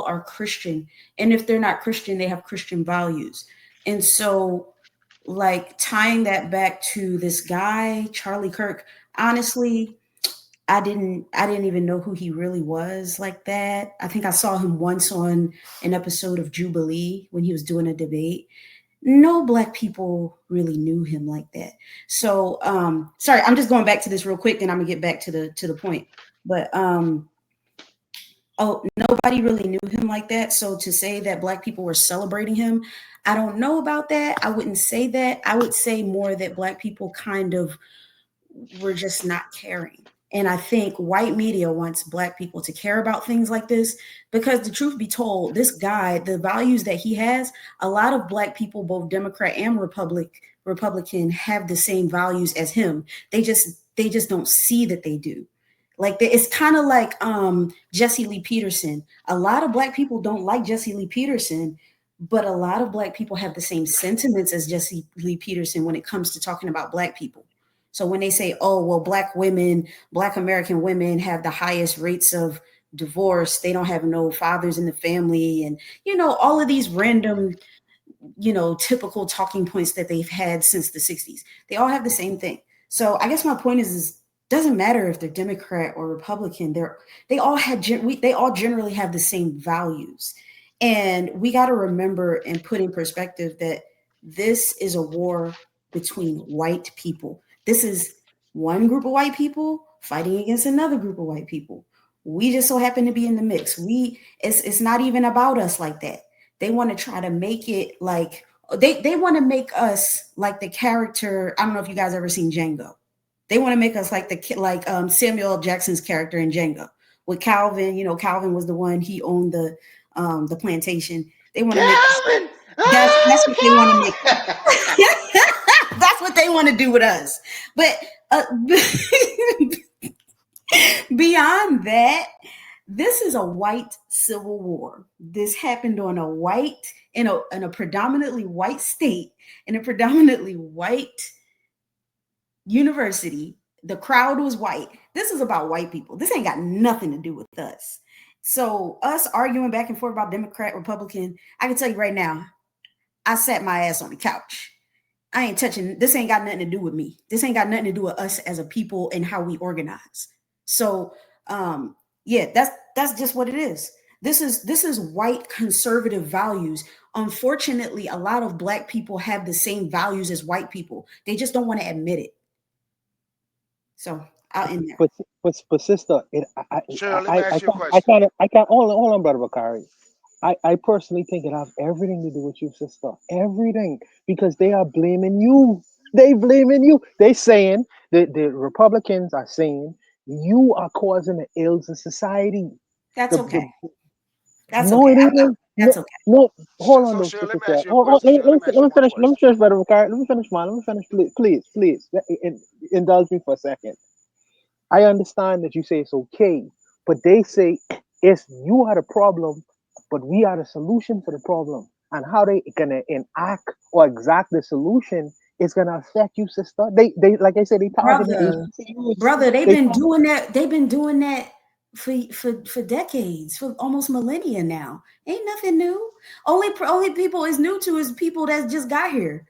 Speaker 11: are Christian. And if they're not Christian, they have Christian values. And so, like, tying that back to this guy, Charlie Kirk, honestly, I didn't even know who he really was like that. I think I saw him once on an episode of Jubilee when he was doing a debate. No Black people really knew him like that. So, sorry, I'm just going back to this real quick, and I'm gonna get back to the point. But nobody really knew him like that. So to say that Black people were celebrating him, I don't know about that. I wouldn't say that. I would say more that Black people kind of were just not caring. And I think white media wants Black people to care about things like this because, the truth be told, this guy, the values that he has, a lot of Black people, both Democrat and Republican, have the same values as him. They just don't see that they do. Like, it's kind of like Jesse Lee Peterson. A lot of Black people don't like Jesse Lee Peterson, but a lot of Black people have the same sentiments as Jesse Lee Peterson when it comes to talking about Black people. So when they say, oh, well, Black American women have the highest rates of divorce, they don't have no fathers in the family, and, all of these random, typical talking points that they've had since the 60s, they all have the same thing. So I guess my point is doesn't matter if they're Democrat or Republican, they all generally have the same values. And we got to remember and put in perspective that this is a war between white people. This is one group of white people fighting against another group of white people. We just so happen to be in the mix. It's not even about us like that. They want to try to make it like they want to make us like the character. I don't know if you guys ever seen Django. They want to make us like Samuel L. Jackson's character in Django with Calvin. Calvin was the one, he owned the plantation. They want to make that's what they want to make. what they want to do with us. But beyond that, this is a white civil war. This happened on a white, in a predominantly white state, in a predominantly white university. The crowd was white. This is about white people. This ain't got nothing to do with us. So us arguing back and forth about Democrat, Republican, I can tell you right now, I sat my ass on the couch. I ain't touching, this ain't got nothing to do with me. This ain't got nothing to do with us as a people and how we organize. So yeah, that's just what it is. This is white conservative values. Unfortunately, a lot of Black people have the same values as white people. They just don't want to admit it. So I'll end there.
Speaker 8: But sister,
Speaker 10: Cheryl, let me ask you a question.
Speaker 8: I can't hold on, brother Bakari. I personally think it has everything to do with you, sister. Everything. Because they are blaming you. They blaming you. They saying the Republicans are saying you are causing the ills of society.
Speaker 11: That's okay. That's
Speaker 8: no,
Speaker 11: okay.
Speaker 8: it isn't.
Speaker 11: That's okay.
Speaker 8: No, hold on,
Speaker 10: So,
Speaker 8: though,
Speaker 10: Cheryl,
Speaker 8: sister.
Speaker 10: let me ask you a question.
Speaker 8: Let me finish. Let me finish, brother Bakari. Let me finish, man. Let me finish, please. Indulge me for a second. I understand that you say it's okay, but they say it's you are the problem, but we are the solution for the problem. And how they gonna enact or exact the solution is gonna affect you, sister. They like I said, they target the HBCUs.
Speaker 11: Brother, they've been doing that. They've been doing that for decades, for almost millennia now. Ain't nothing new. Only people is new to is people that just got here.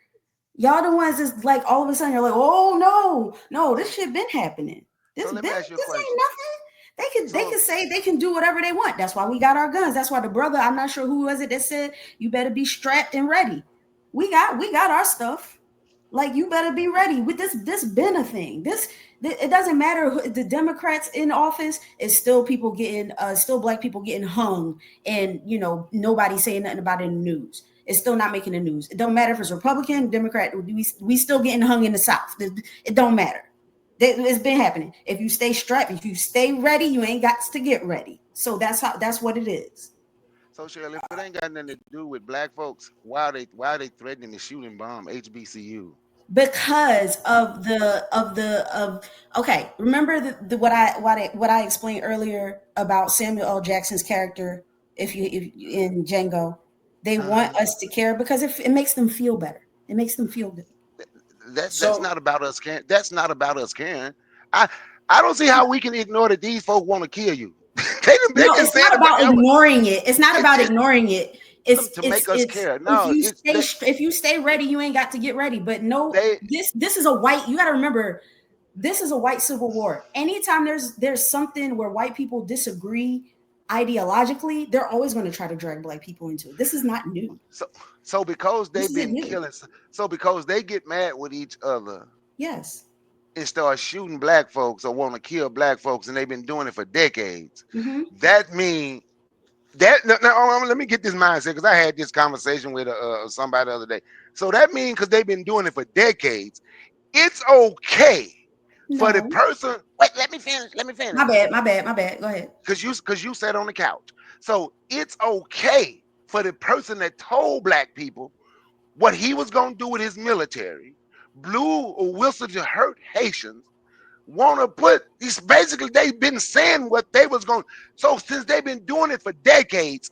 Speaker 11: Y'all the ones that's like all of a sudden you're like, oh no, this shit been happening. This ain't nothing. They can say they can do whatever they want. That's why we got our guns. That's why the brother, I'm not sure who was it that said you better be strapped and ready. We got our stuff. Like you better be ready. With this been a thing. It doesn't matter who, the Democrats in office is still people getting still Black people getting hung, and nobody saying nothing about it in the news. It's still not making the news. It don't matter if it's Republican, Democrat. We still getting hung in the South. It don't matter. It's been happening. If you stay strapped, if you stay ready, you ain't got to get ready. So that's what it is.
Speaker 10: So Cheryl, if it ain't got nothing to do with Black folks, why are they threatening to shoot and bomb HBCU?
Speaker 11: Because of okay, remember what I explained earlier about Samuel L. Jackson's character. If you in Django, they want us to care because it makes them feel better. It makes them feel good.
Speaker 10: That's not about us caring. That's not about us caring. I don't see how we can ignore that these folks want to kill you.
Speaker 11: It's not about ignoring it. It's not about ignoring it. It's
Speaker 10: to make us care. No,
Speaker 11: if you stay ready, you ain't got to get ready. But no, this is a white. You got to remember, this is a white civil war. Anytime there's something where white people disagree ideologically, they're always going to try to drag Black people into it. This is not new.
Speaker 10: So because they've been killing, so because they get mad with each other,
Speaker 11: yes,
Speaker 10: and start shooting Black folks or want to kill Black folks, and they've been doing it for decades.
Speaker 11: Mm-hmm.
Speaker 10: That means that now let me get this mindset, because I had this conversation with somebody the other day. So that means because they've been doing it for decades, it's okay for the person. Wait, let me finish.
Speaker 11: My bad. Go ahead.
Speaker 10: Because you sat on the couch. So it's okay for the person that told Black people what he was going to do with his military, blew a whistle to hurt Haitians, want to put these, basically they've been saying what they was going. So since they've been doing it for decades,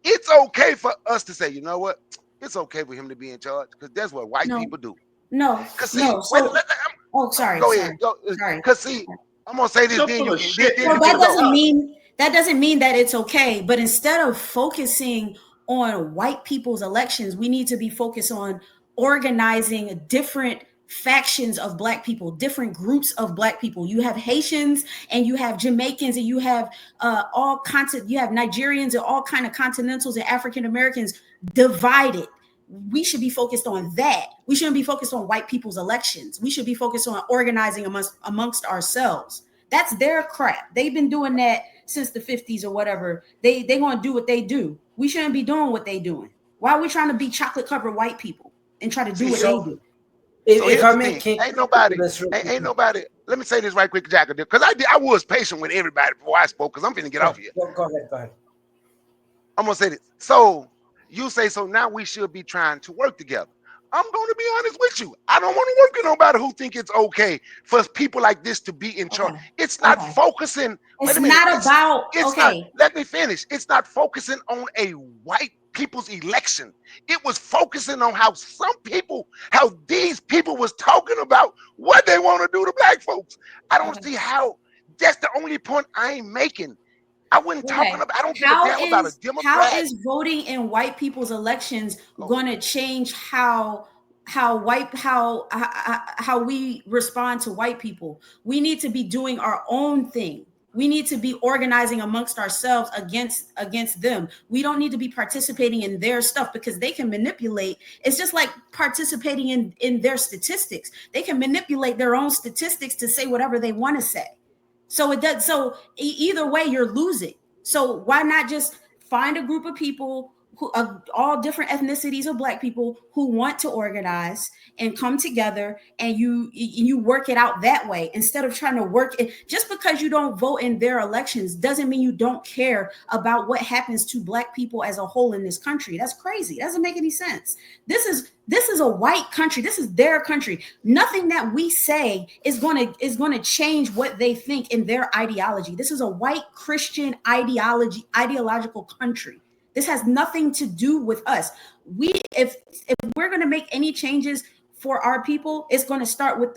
Speaker 10: it's okay for us to say, you know what, it's okay for him to be in charge, because that's what white people do.
Speaker 11: Sorry.
Speaker 10: Go ahead. Because see, I'm gonna say this.
Speaker 11: That doesn't mean that it's okay. But instead of focusing on white people's elections, we need to be focused on organizing different factions of Black people, different groups of Black people. You have Haitians and you have Jamaicans and you have you have Nigerians and all kind of continentals and African Americans divided. We should be focused on that. We shouldn't be focused on white people's elections. We should be focused on organizing amongst ourselves. That's their crap. They've been doing that since the 50s or whatever. They gonna do what they do. We shouldn't be doing what they doing. Why are we trying to be chocolate covered white people and try to do what they do?
Speaker 10: Ain't nobody. Let me say this right quick, Jack, because I was patient with everybody before I spoke, because I'm finna get off here.
Speaker 9: Go ahead.
Speaker 10: I'm gonna say this. So you say, so now we should be trying to work together. I'm going to be honest with you. I don't want to work with nobody who think it's okay for people like this to be in charge.
Speaker 11: Okay.
Speaker 10: It's not
Speaker 11: Okay.
Speaker 10: focusing.
Speaker 11: It's
Speaker 10: Wait a minute.
Speaker 11: not about
Speaker 10: It's not.
Speaker 11: okay.
Speaker 10: Let me finish. It's not focusing on a white people's election. It was focusing on how these people was talking about what they want to do to black folks. I don't
Speaker 11: Okay.
Speaker 10: see how. That's the only point I ain't making. I wasn't talking
Speaker 11: Okay.
Speaker 10: about. I don't give a damn about a
Speaker 11: How
Speaker 10: Democrat.
Speaker 11: is voting in white people's elections
Speaker 10: Oh.
Speaker 11: going to change how we respond to white people? We need to be doing our own thing. We need to be organizing amongst ourselves against them. We don't need to be participating in their stuff because they can manipulate. It's just like participating in their statistics. They can manipulate their own statistics to say whatever they want to say. So it does. So either way, you're losing. So why not just find a group of people who all different ethnicities of black people who want to organize and come together, and you work it out that way instead of trying to work it. Just because you don't vote in their elections doesn't mean you don't care about what happens to black people as a whole in this country. That's crazy. It doesn't make any sense. This is a white country. This is their country. Nothing that we say is going to change what they think in their ideology. This is a white Christian ideological country. This has nothing to do with us. If we're going to make any changes for our people, it's going to start with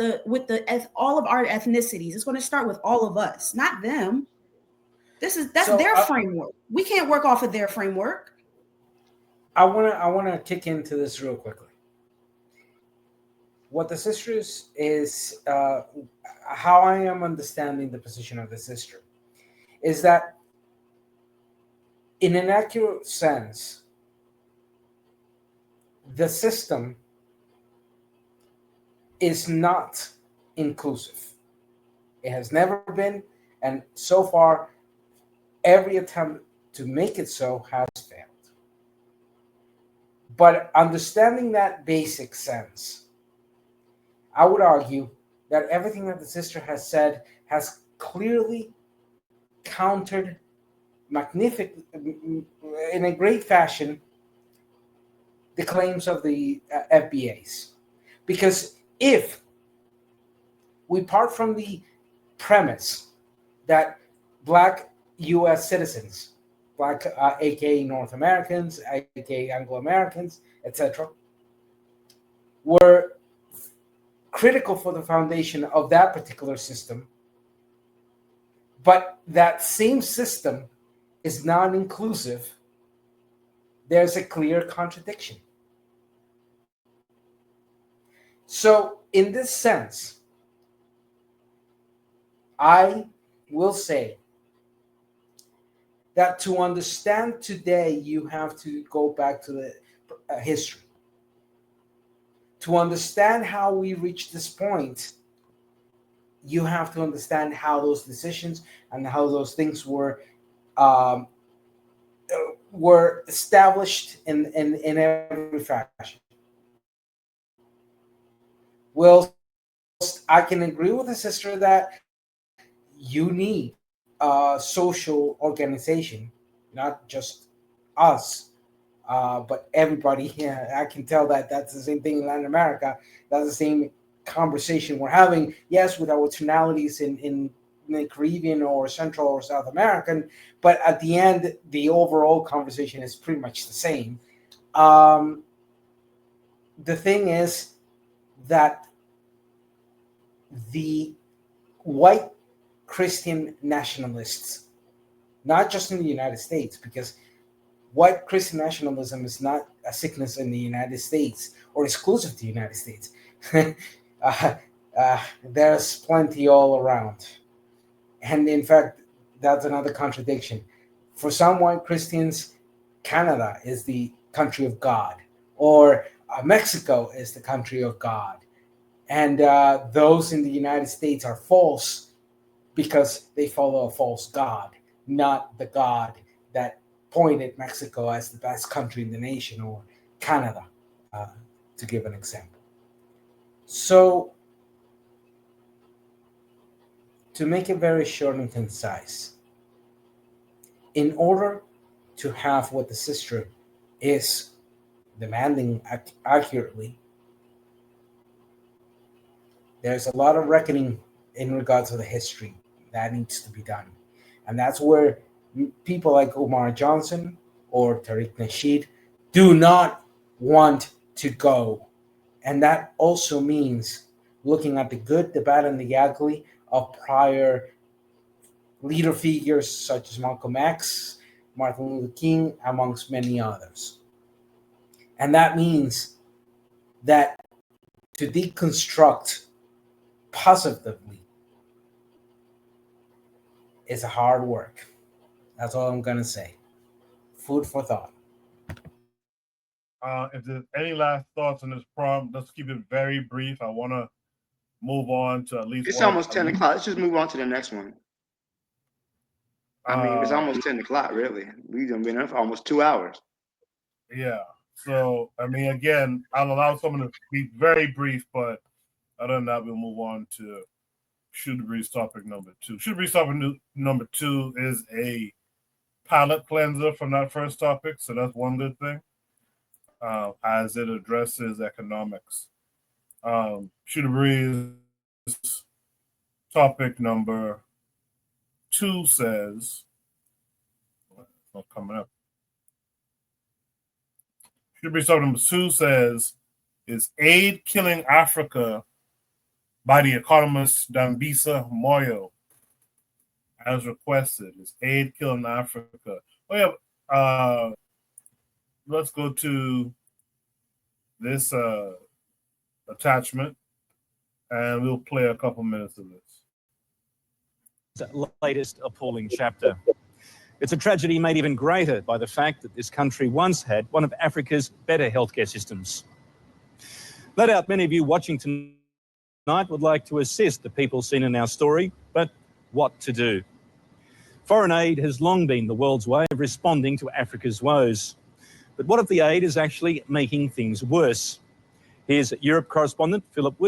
Speaker 11: all of our ethnicities. It's going to start with all of us, not them. That's their framework. We can't work off of their framework.
Speaker 9: I wanna kick into this real quickly. What the sisters is how I am understanding the position of the sister is that in an accurate sense, the system is not inclusive. It has never been, and so far, every attempt to make it so has failed. But understanding that basic sense, I would argue that everything that the sister has said has clearly countered in a great fashion the claims of the FBAs. Because if we part from the premise that black U.S. citizens, black aka North Americans, aka Anglo-Americans, etc., were critical for the foundation of that particular system, but that same system is non-inclusive, there's a clear contradiction. So in this sense, I will say that to understand today, you have to go back to the history. To understand how we reached this point, you have to understand how those decisions and how those things were established in every fashion. Well, I can agree with the sister that you need social organization, not just us, but everybody. Yeah, I can tell that that's the same thing in Latin America. That's the same conversation we're having. Yes, with our tonalities in the Caribbean or Central or South American, but at the end, the overall conversation is pretty much the same. The thing is that the white Christian nationalists, not just in the United States, because white Christian nationalism is not a sickness in the United States or exclusive to the United States. There's plenty all around. And in fact, that's another contradiction. For some white Christians, Canada is the country of God, or Mexico is the country of God. And those in the United States are false because they follow a false God, not the God that pointed Mexico as the best country in the nation, or Canada, to give an example. So, to make it very short and concise, in order to have what the sister is demanding accurately, There's a lot of reckoning in regards to the history that needs to be done. And that's where people like Umar Johnson or Tariq Nasheed do not want to go. And that also means looking at the good, the bad, and the ugly of prior leader figures such as Malcolm X, Martin Luther King, amongst many others. And that means that to deconstruct positively is a hard work. That's all I'm going to say. Food for thought.
Speaker 1: If there's any last thoughts on this prompt, let's keep it very brief. I want to move on to at least
Speaker 6: It's
Speaker 1: one.
Speaker 6: almost 10 o'clock. Let's just move on to the next one. I mean, it's almost 10 o'clock, really. We've been in for almost 2 hours.
Speaker 1: Yeah. So, I mean, again, I'll allow someone to be very brief, but other than that, we'll move on to Shoot the Breeze topic number 2. Shoot the Breeze topic number 2 is a palate cleanser from that first topic, so that's one good thing, as it addresses economics. Shoot the Breeze topic number 2 says, it's not coming up. Shoot the Breeze topic number 2 says, is aid killing Africa by the economist Dambisa Moyo, as requested? Is aid killing Africa? Oh yeah. Let's go to this attachment, and we'll play a couple minutes of this.
Speaker 12: Latest appalling chapter. It's a tragedy made even greater by the fact that this country once had one of Africa's better healthcare systems. No doubt many of you watching tonight would like to assist the people seen in our story, but what to do? Foreign aid has long been the world's way of responding to Africa's woes. But what if the aid is actually making things worse? Here's Europe correspondent Philip Williams.